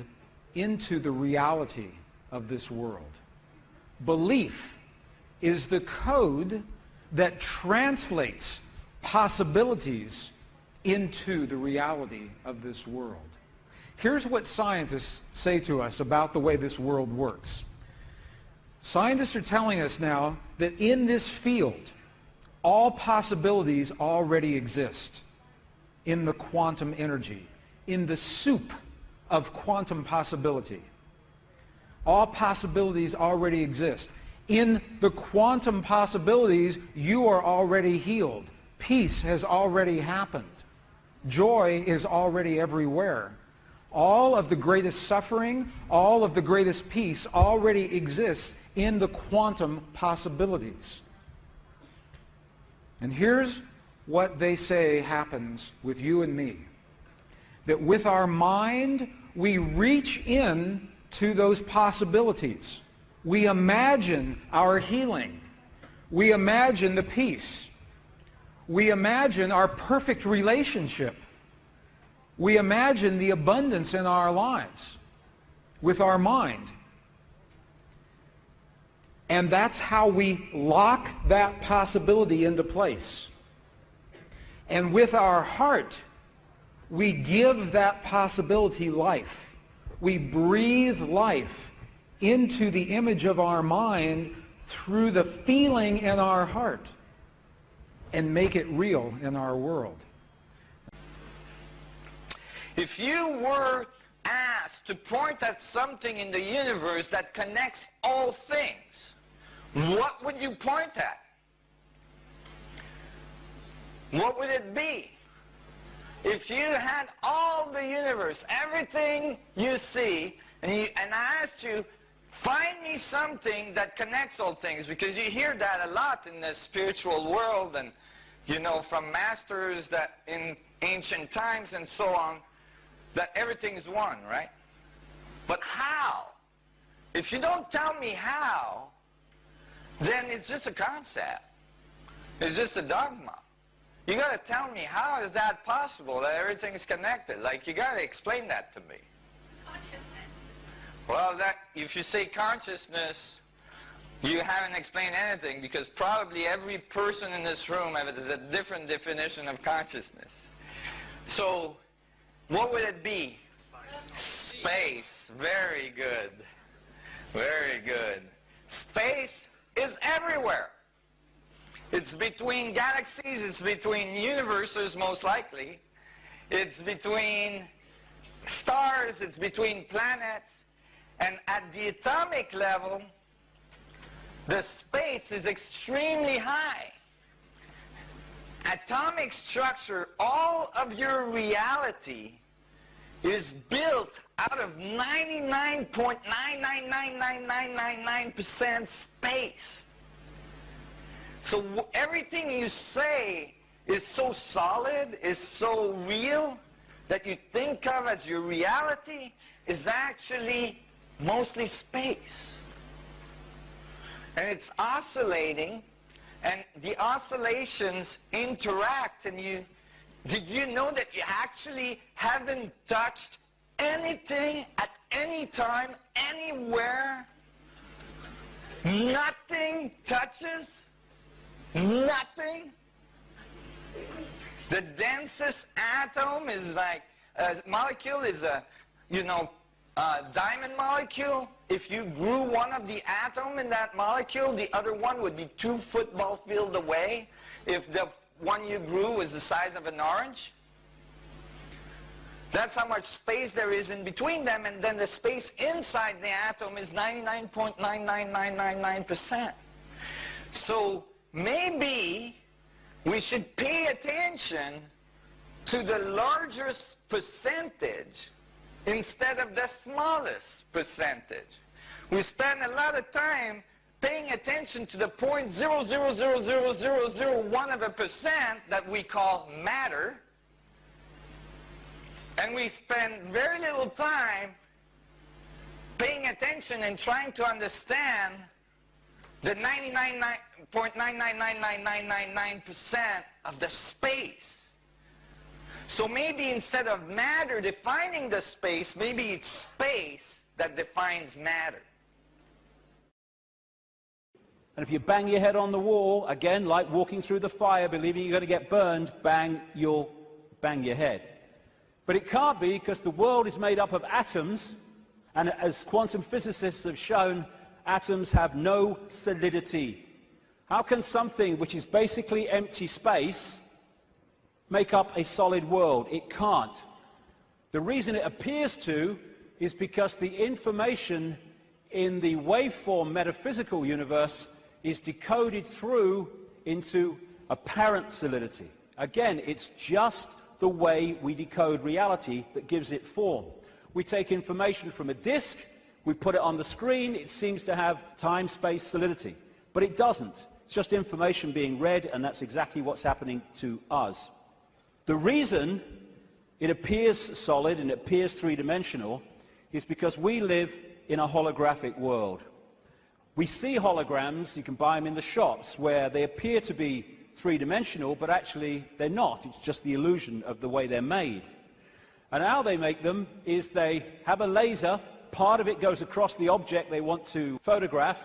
into the reality of this world. Belief is the code that translates possibilities into the reality of this world. Here's what scientists say to us about the way this world works. Scientists are telling us now that in this field, all possibilities already exist in the quantum energy, in the soup of quantum possibility. All possibilities already exist. In the quantum possibilities, you are already healed. Peace has already happened. Joy is already everywhere. All of the greatest suffering, all of the greatest peace already exists in the quantum possibilities. And here's what they say happens with you and me. That with our mind, we reach in to those possibilities. We imagine our healing. We imagine the peace. We imagine our perfect relationship. We imagine the abundance in our lives with our mind. And that's how we lock that possibility into place. And with our heart, we give that possibility life. We breathe life into the image of our mind through the feeling in our heart and make it real in our world. If you were asked to point at something in the universe that connects all things, what would you point at? What would it be? If you had all the universe, everything you see, and I asked you, find me something that connects all things, because you hear that a lot in the spiritual world, and you know, from masters that in ancient times and so on, that everything's one, right? But how? If you don't tell me how, then it's just a concept. It's just a dogma. You got to tell me, how is that possible, that everything is connected? Like, you got to explain that to me. Consciousness. Well, that, if you say consciousness, you haven't explained anything, because probably every person in this room has a different definition of consciousness. So, what would it be? Space. Very good. Very good. Space is everywhere. It's between galaxies, it's between universes most likely, it's between stars, it's between planets, and at the atomic level, the space is extremely high. Atomic structure, all of your reality is built out of 99.999999% space. So everything you say is so solid, is so real, that you think of as your reality is actually mostly space. And it's oscillating, and the oscillations interact, and did you know that you actually haven't touched anything at any time, anywhere? Nothing touches? Nothing? The densest atom is like, a molecule is a, diamond molecule. if you grew one of the atom in that molecule, the other one would be 2 football fields away if the one you grew was the size of an orange. That's how much space there is in between them, and then the space inside the atom is 99.99999%. So maybe we should pay attention to the largest percentage instead of the smallest percentage. We spend a lot of time paying attention to the 0.0000001% that we call matter, and we spend very little time paying attention and trying to understand the 99.9999999% of the space. So maybe instead of matter defining the space, maybe it's space that defines matter. And if you bang your head on the wall, again, like walking through the fire, believing you're going to get burned, bang, you'll bang your head. But it can't be, because the world is made up of atoms, and as quantum physicists have shown, atoms have no solidity. How can something which is basically empty space make up a solid world? It can't. The reason it appears to is because the information in the waveform metaphysical universe is decoded through into apparent solidity. Again, it's just the way we decode reality that gives it form. We take information from a disk, we put it on the screen, it seems to have time-space solidity. But it doesn't. It's just information being read, and that's exactly what's happening to us. The reason it appears solid and it appears three-dimensional is because we live in a holographic world. We see holograms, you can buy them in the shops, where they appear to be three-dimensional, but actually they're not. It's just the illusion of the way they're made. And how they make them is they have a laser, part of it goes across the object they want to photograph,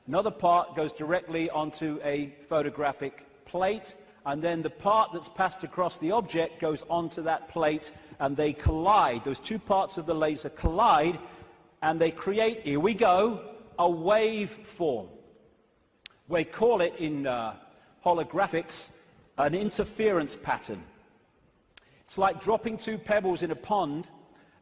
another part goes directly onto a photographic plate, and then the part that's passed across the object goes onto that plate, and they collide. Those two parts of the laser collide, and they create, here we go, a wave form. We call it in holographics an interference pattern. It's like dropping two pebbles in a pond,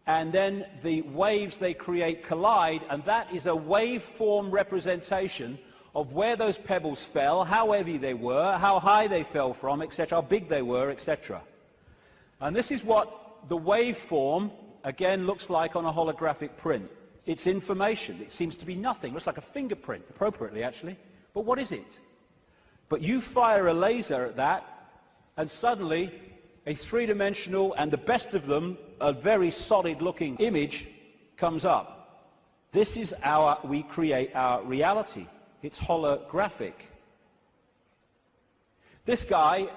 and then the waves they create collide, and that is a waveform representation of where those pebbles fell, how heavy they were, how high they fell from, etc., how big they were, etc. And this is what the waveform, again, looks like on a holographic print. It's information. It seems to be nothing. It looks like a fingerprint, appropriately, actually. But what is it? But you fire a laser at that, and suddenly a three-dimensional, and the best of them, a very solid-looking image comes up. This is how we create our reality. It's holographic. This guy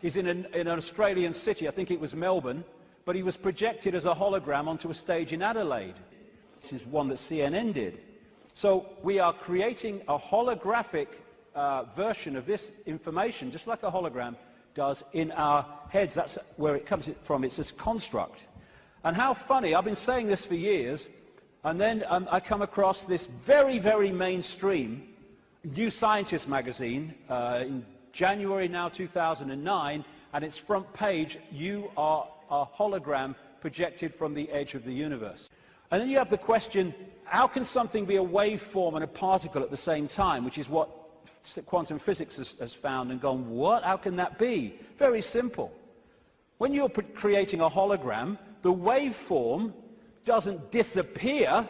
is in an Australian city, I think it was Melbourne, but he was projected as a hologram onto a stage in Adelaide. This is one that CNN did. So we are creating a holographic version of this information, just like a hologram does, in our heads. That's where it comes from. It's this construct. And how funny, I've been saying this for years, and then I come across this very, very mainstream New Scientist magazine in January now 2009, and its front page, you are a hologram projected from the edge of the universe. And then you have the question, how can something be a waveform and a particle at the same time, which is what quantum physics has found and gone, what? How can that be? Very simple. When you're creating a hologram, the waveform doesn't disappear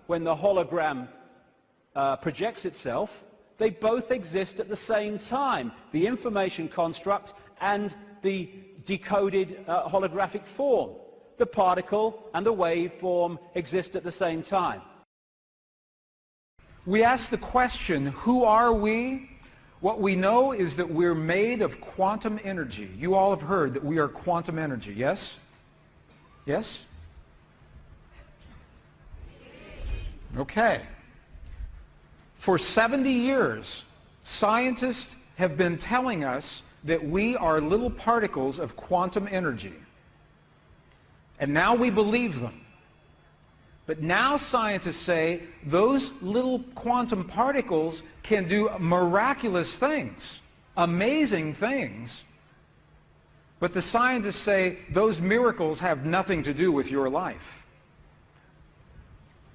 when the hologram projects itself. They both exist at the same time, the information construct and the decoded holographic form. The particle and the waveform exist at the same time. We ask the question, who are we? What we know is that we're made of quantum energy. You all have heard that we are quantum energy, yes? Yes? Okay. For 70 years, scientists have been telling us that we are little particles of quantum energy. And now we believe them. But now scientists say those little quantum particles can do miraculous things, amazing things. But the scientists say those miracles have nothing to do with your life.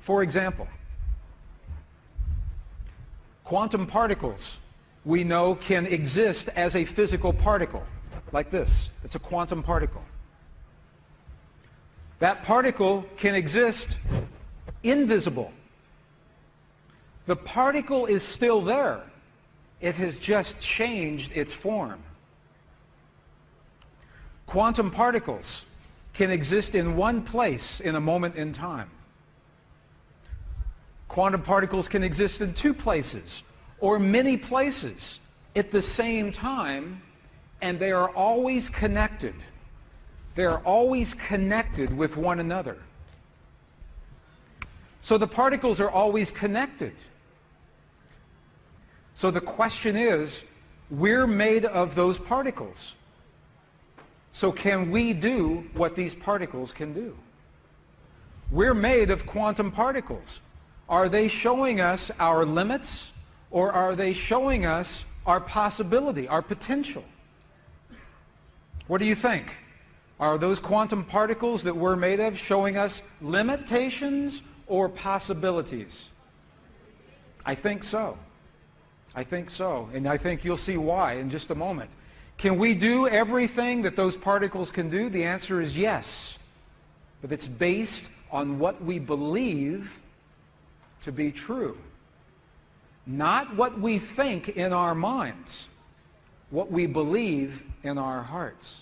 For example, quantum particles, we know, can exist as a physical particle, like this. It's a quantum particle. That particle can exist invisible. The particle is still there. It has just changed its form. Quantum particles can exist in one place in a moment in time. Quantum particles can exist in two places or many places at the same time, and they are always connected. They are always connected with one another. So the particles are always connected. So the question is, we're made of those particles. So can we do what these particles can do? We're made of quantum particles. Are they showing us our limits, or are they showing us our possibility, our potential? What do you think? Are those quantum particles that we're made of showing us limitations or possibilities? I think so. I think so. And I think you'll see why in just a moment. Can we do everything that those particles can do? The answer is yes. But it's based on what we believe to be true. Not what we think in our minds. What we believe in our hearts.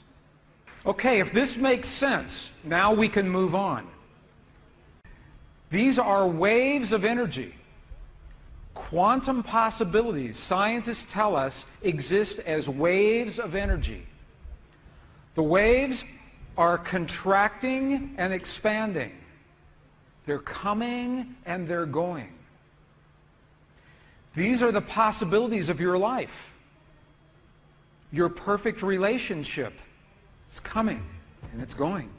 Okay, if this makes sense, now we can move on. These are waves of energy. Quantum possibilities, scientists tell us, exist as waves of energy. The waves are contracting and expanding. They're coming and they're going. These are the possibilities of your life. Your perfect relationship. It's coming and it's going.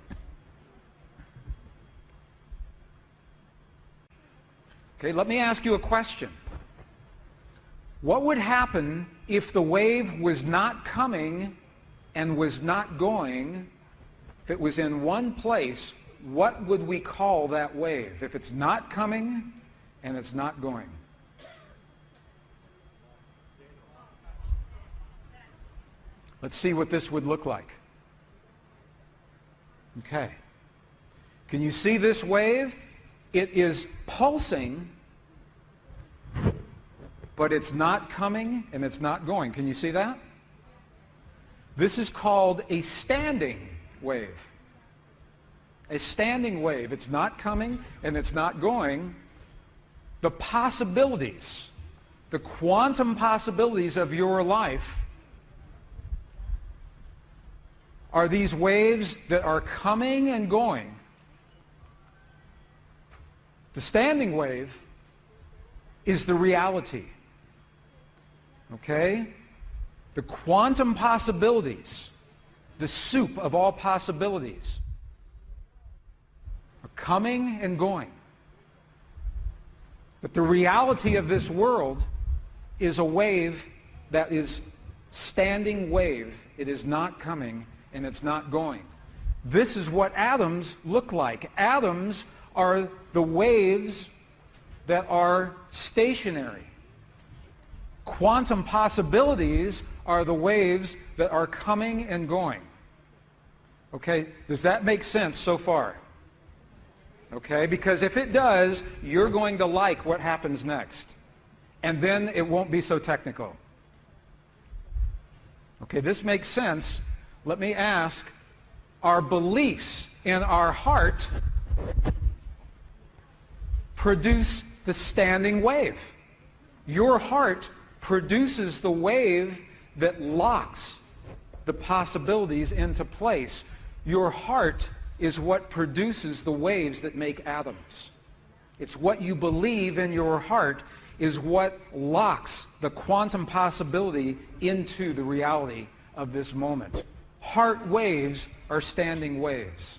Okay, let me ask you a question. What would happen if the wave was not coming and was not going? If it was in one place, what would we call that wave? If it's not coming and it's not going? Let's see what this would look like. Okay. Can you see this wave? It is pulsing, but it's not coming and it's not going. Can you see that? This is called a standing wave. A standing wave. It's not coming and it's not going. The possibilities, the quantum possibilities of your life are these waves that are coming and going. The standing wave is the reality. Okay? The quantum possibilities, the soup of all possibilities, are coming and going. But the reality of this world is a wave that is standing wave. It is not coming and it's not going. This is what atoms look like. Atoms are the waves that are stationary. Quantum possibilities are the waves that are coming and going. Okay, does that make sense so far? Okay, because if it does, you're going to like what happens next. And then it won't be so technical. Okay, this makes sense. Let me ask, our beliefs in our heart produce the standing wave. Your heart produces the wave that locks the possibilities into place. Your heart is what produces the waves that make atoms. It's what you believe in your heart is what locks the quantum possibility into the reality of this moment. Heart waves are standing waves.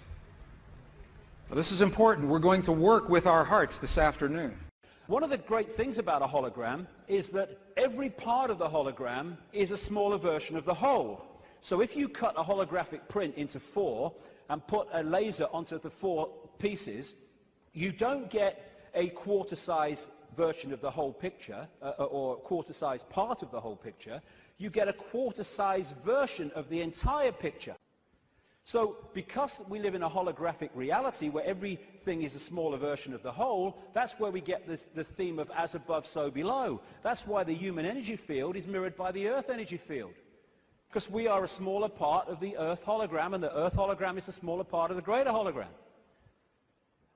Now, this is important. We're going to work with our hearts this afternoon. One of the great things about a hologram is that every part of the hologram is a smaller version of the whole. So if you cut a holographic print into 4 and put a laser onto the 4 pieces, you don't get a quarter-size version of the whole picture, or a quarter-size part of the whole picture. You get a quarter-size version of the entire picture. So because we live in a holographic reality where everything is a smaller version of the whole, that's where we get the theme of as above, so below. That's why the human energy field is mirrored by the earth energy field. Because we are a smaller part of the earth hologram, and the earth hologram is a smaller part of the greater hologram.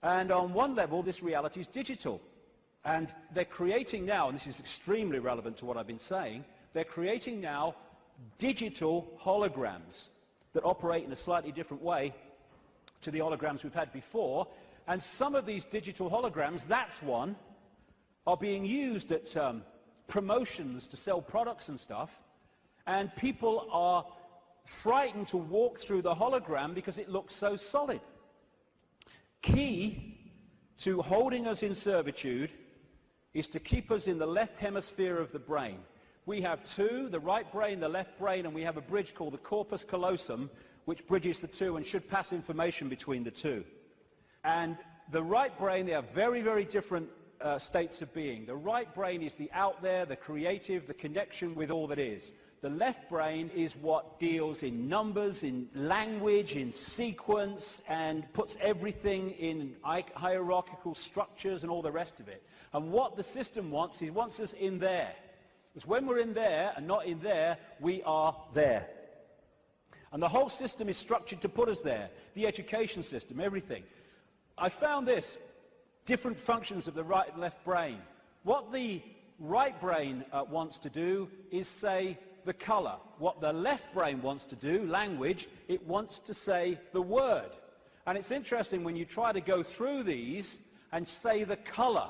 And on one level, this reality is digital. And they're creating now, and this is extremely relevant to what I've been saying, they're creating now digital holograms that operate in a slightly different way to the holograms we've had before. And some of these digital holograms, that's one, are being used at promotions to sell products and stuff. And people are frightened to walk through the hologram because it looks so solid. Key to holding us in servitude is to keep us in the left hemisphere of the brain. We have two, the right brain, the left brain, and we have a bridge called the corpus callosum, which bridges the two and should pass information between the two. And the right brain, they are very, very different states of being. The right brain is the out there, the creative, the connection with all that is. The left brain is what deals in numbers, in language, in sequence, and puts everything in hierarchical structures and all the rest of it. And what the system wants, he wants us in there. Because when we're in there and not in there, we are there. And the whole system is structured to put us there. The education system, everything. I found this, different functions of the right and left brain. What the right brain wants to do is say the color. What the left brain wants to do, language, it wants to say the word. And it's interesting when you try to go through these and say the color,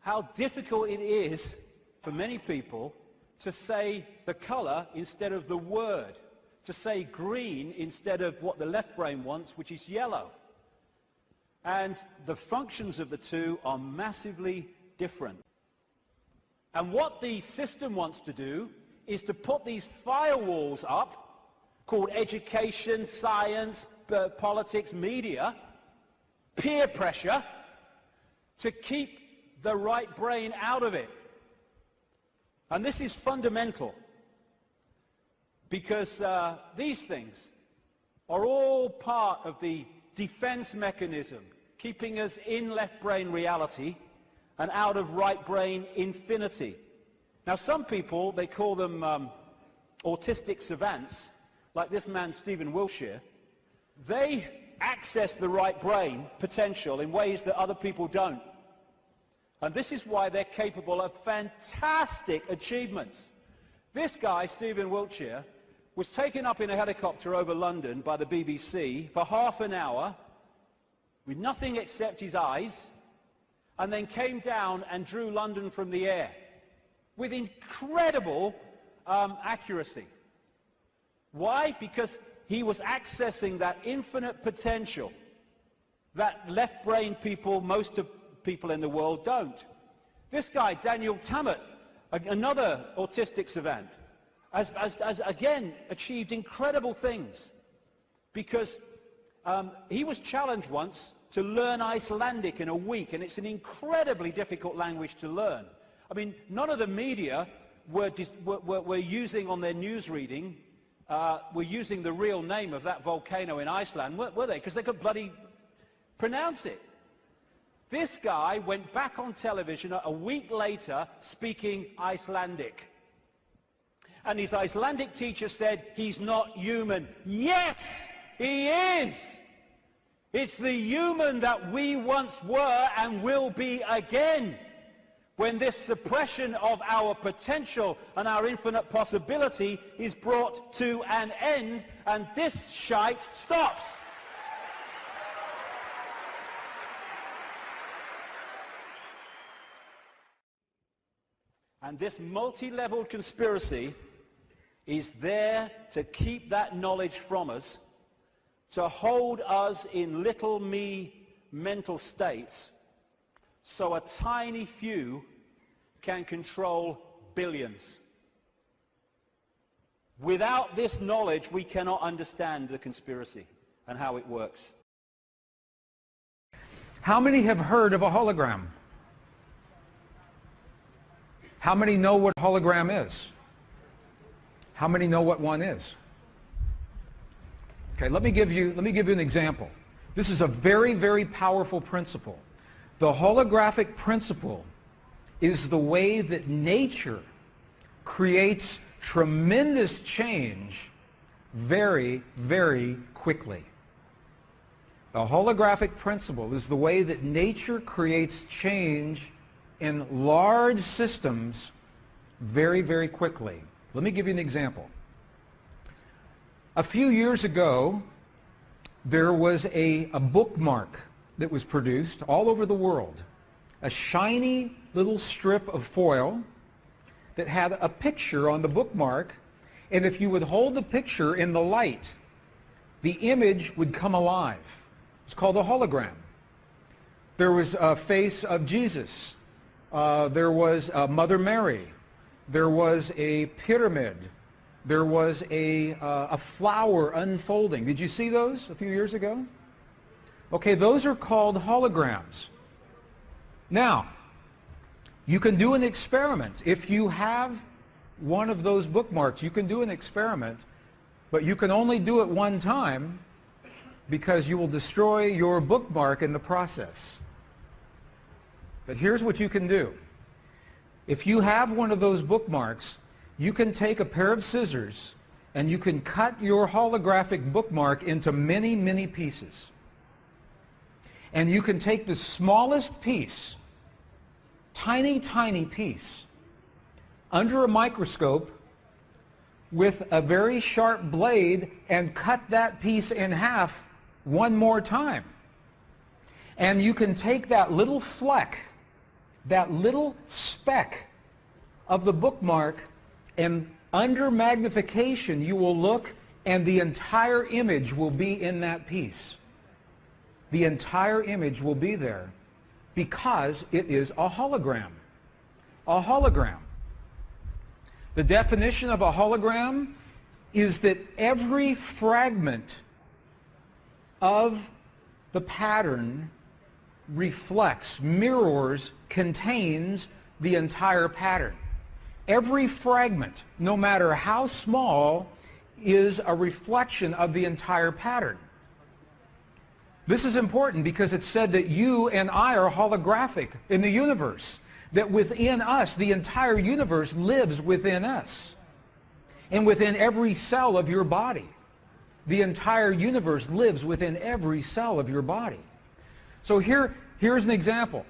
how difficult it is for many people to say the color instead of the word, to say green instead of what the left brain wants, which is yellow. And the functions of the two are massively different. And what the system wants to do is to put these firewalls up, called education, science, politics, media, peer pressure, to keep the right brain out of it. And this is fundamental, because these things are all part of the defense mechanism, keeping us in left brain reality and out of right brain infinity. Now some people, they call them autistic savants, like this man Stephen Wiltshire. They access the right brain potential in ways that other people don't. And this is why they're capable of fantastic achievements. This guy, Stephen Wiltshire, was taken up in a helicopter over London by the BBC for half an hour with nothing except his eyes, and then came down and drew London from the air with incredible accuracy. Why? Because he was accessing that infinite potential that left brain people, most of people in the world, don't. This guy, Daniel Tammet, another autistic savant, has again achieved incredible things, because he was challenged once to learn Icelandic in a week, and it's an incredibly difficult language to learn. I mean, none of the media were using on their news reading, were using the real name of that volcano in Iceland, were they? Because they could bloody pronounce it. This guy went back on television a week later speaking Icelandic. And his Icelandic teacher said, he's not human. Yes, he is. It's the human that we once were and will be again. When this suppression of our potential and our infinite possibility is brought to an end, and this shite stops. And this multi-leveled conspiracy is there to keep that knowledge from us, to hold us in little me mental states so a tiny few can control billions. Without this knowledge, we cannot understand the conspiracy and how it works. How many have heard of a hologram? How many know what hologram is? How many know what one is? Okay, let me give you an example. This is a very, very powerful principle. The holographic principle is the way that nature creates tremendous change very, very quickly. The holographic principle is the way that nature creates change in large systems very, very quickly. Let me give you an example. A few years ago, there was a bookmark that was produced all over the world. A shiny little strip of foil that had a picture on the bookmark, and if you would hold the picture in the light, the image would come alive. It's called a hologram. There was a face of Jesus. There was Mother Mary. There was a pyramid. There was a flower unfolding. Did you see those a few years ago? Okay, those are called holograms. Now, you can do an experiment. If you have one of those bookmarks, you can do an experiment, but you can only do it one time because you will destroy your bookmark in the process. But here's what you can do. If you have one of those bookmarks, you can take a pair of scissors and you can cut your holographic bookmark into many, many pieces. And you can take the smallest piece, tiny, tiny piece, under a microscope with a very sharp blade and cut that piece in half one more time. And you can take that little fleck, that little speck of the bookmark, and under magnification you will look and the entire image will be in that piece. The entire image will be there because it is a hologram. A hologram. The definition of a hologram is that every fragment of the pattern reflects, mirrors, contains the entire pattern. Every fragment, no matter how small, is a reflection of the entire pattern. This is important because it's said that you and I are holographic in the universe, that within us, the entire universe lives within us. And within every cell of your body. The entire universe lives within every cell of your body. So here's an example.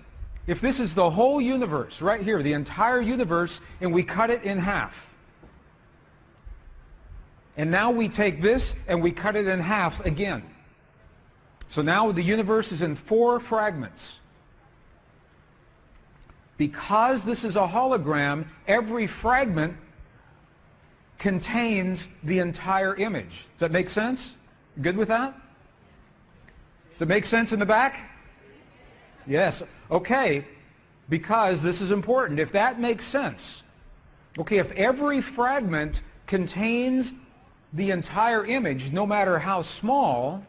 If this is the whole universe, right here, the entire universe, and we cut it in half. And now we take this and we cut it in half again. So now the universe is in 4 fragments. Because this is a hologram, every fragment contains the entire image. Does that make sense? Good with that? Does it make sense in the back? Yes. Okay. Because this is important. If that makes sense, okay, if every fragment contains the entire image, no matter how small,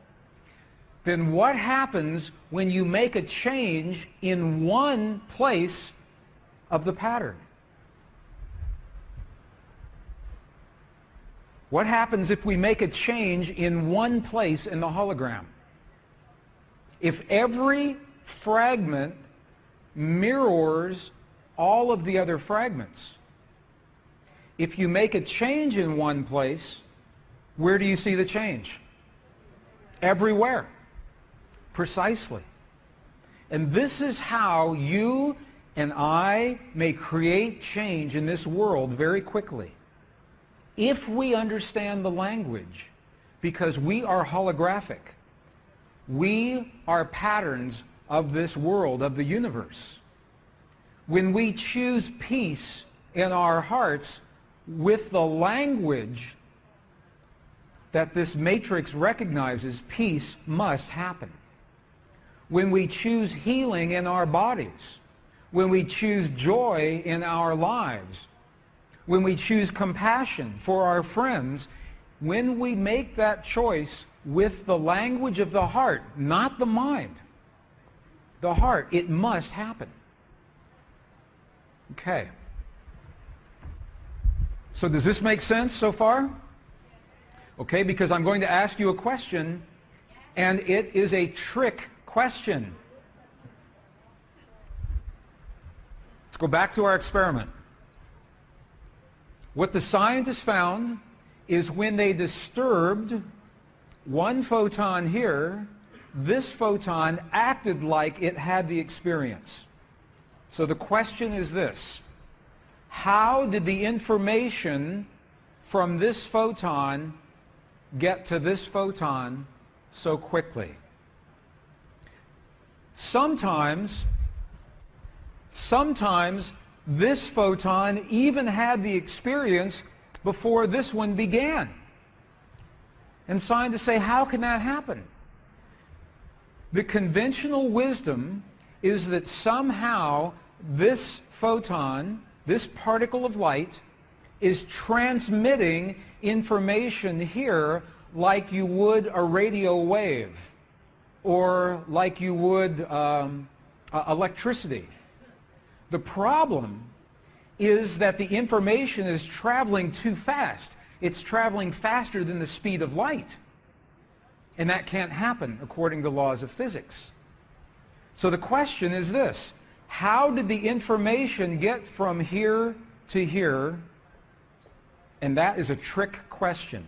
then what happens when you make a change in one place of the pattern? What happens if we make a change in one place in the hologram? If every fragment mirrors all of the other fragments, if you make a change in one place, where do you see the change? Everywhere. Precisely. And this is how you and I may create change in this world very quickly. If we understand the language, because we are holographic. We are patterns of this world, of the universe. When we choose peace in our hearts with the language that this matrix recognizes, peace must happen. when we choose healing in our bodies, when we choose joy in our lives, when we choose compassion for our friends, when we make that choice with the language of the heart, not the mind, the heart, it must happen. Okay. So does this make sense so far? Okay, because I'm going to ask you a question, and it is a trick question. Let's go back to our experiment. What the scientists found is when they disturbed one photon here, this photon acted like it had the experience. So the question is this: how did the information from this photon get to this photon so quickly? Sometimes this photon even had the experience before this one began. And scientists say, how can that happen? The conventional wisdom is that somehow this photon, this particle of light, is transmitting information here like you would a radio wave or like you would electricity. The problem is that the information is traveling too fast. It's traveling faster than the speed of light. And that can't happen according to laws of physics. So the question is this: how did the information get from here to here? And that is a trick question.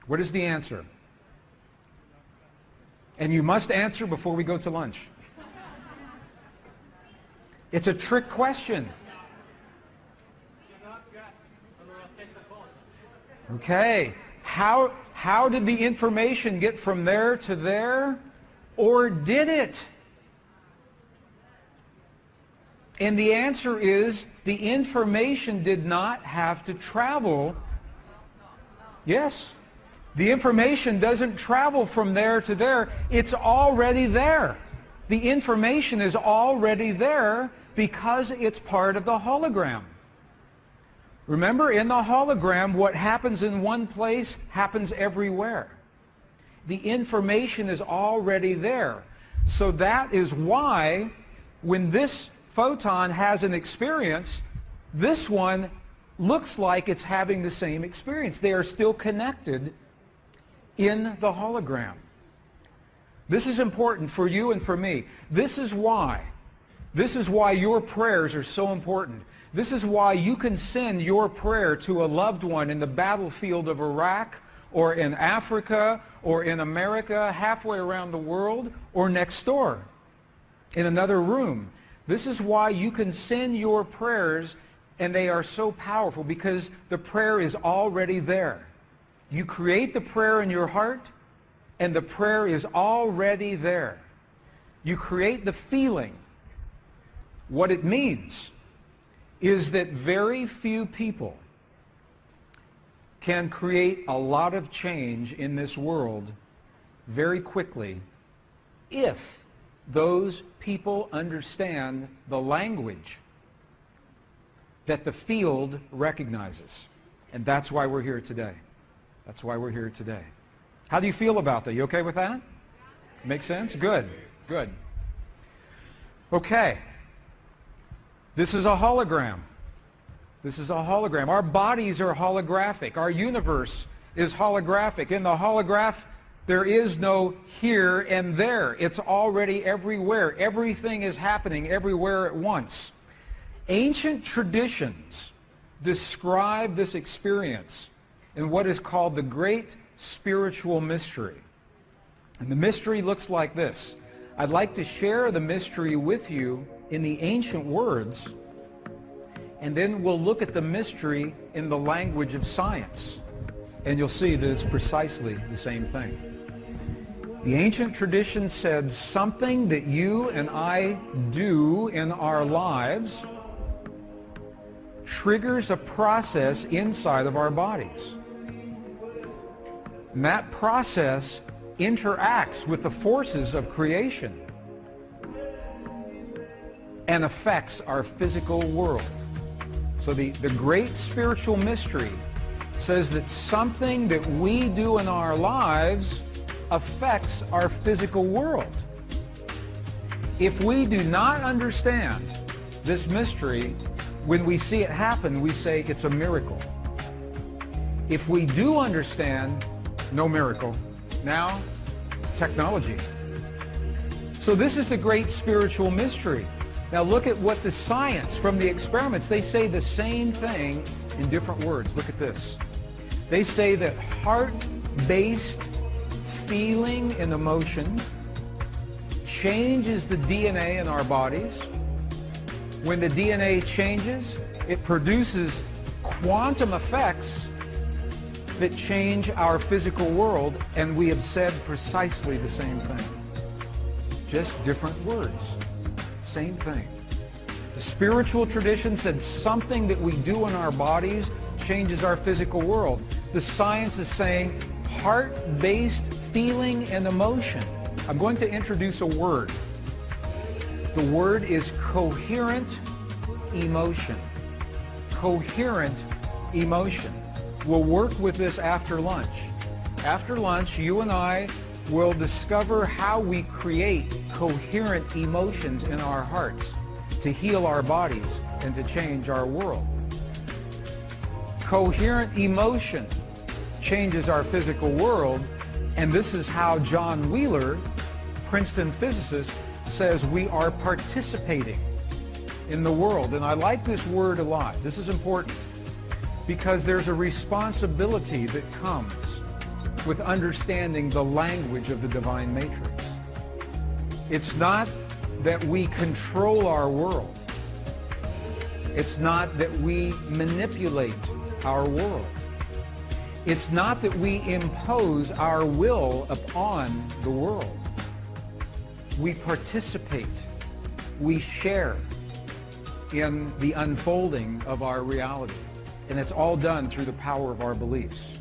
What is the answer? And you must answer before we go to lunch. It's a trick question. Okay. How did the information get from there to there? Or did it? And the answer is the information did not have to travel. Yes. The information doesn't travel from there to there. It's already there. The information is already there because it's part of the hologram. Remember, in the hologram, what happens in one place happens everywhere. The information is already there. So that is why when this photon has an experience, this one looks like it's having the same experience. They are still connected in the hologram. This is important for you and for me. This is why your prayers are so important. This is why you can send your prayer to a loved one in the battlefield of Iraq or in Africa or in America, halfway around the world, or next door in another room. This is why you can send your prayers, and they are so powerful because the prayer is already there. You create the prayer in your heart, and the prayer is already there. You create the feeling. What it means is that very few people can create a lot of change in this world very quickly if those people understand the language that the field recognizes. And that's why we're here today. That's why we're here today. How do you feel about that? You okay with that? Make sense? Good. Good. Okay. This is a hologram. This is a hologram. Our bodies are holographic. Our universe is holographic. In the holograph, there is no here and there. It's already everywhere. Everything is happening everywhere at once. Ancient traditions describe this experience in what is called the great spiritual mystery. And the mystery looks like this. I'd like to share the mystery with you in the ancient words, and then we'll look at the mystery in the language of science. And you'll see that it's precisely the same thing. The ancient tradition said something that you and I do in our lives triggers a process inside of our bodies. And that process interacts with the forces of creation and affects our physical world. So the great spiritual mystery says that something that we do in our lives affects our physical world. If we do not understand this mystery, when we see it happen, we say it's a miracle. If we do understand, no miracle. Now, it's technology. So this is the great spiritual mystery. Now look at what the science from the experiments, they say the same thing in different words. Look at this. They say that heart-based feeling and emotion changes the DNA in our bodies. When the DNA changes, it produces quantum effects that change our physical world, and we have said precisely the same thing. Just different words. Same thing. The spiritual tradition said something that we do in our bodies changes our physical world. The science is saying heart-based feeling and emotion. I'm going to introduce a word. The word is coherent emotion. Coherent emotion. We'll work with this after lunch. After lunch, you and I will discover how we create coherent emotions in our hearts to heal our bodies and to change our world. Coherent emotion changes our physical world, and this is how John Wheeler, Princeton physicist, says we are participating in the world. And I like this word a lot. This is important because there's a responsibility that comes with understanding the language of the divine matrix. It's not that we control our world. It's not that we manipulate our world. It's not that we impose our will upon the world. We participate. We share in the unfolding of our reality. And it's all done through the power of our beliefs.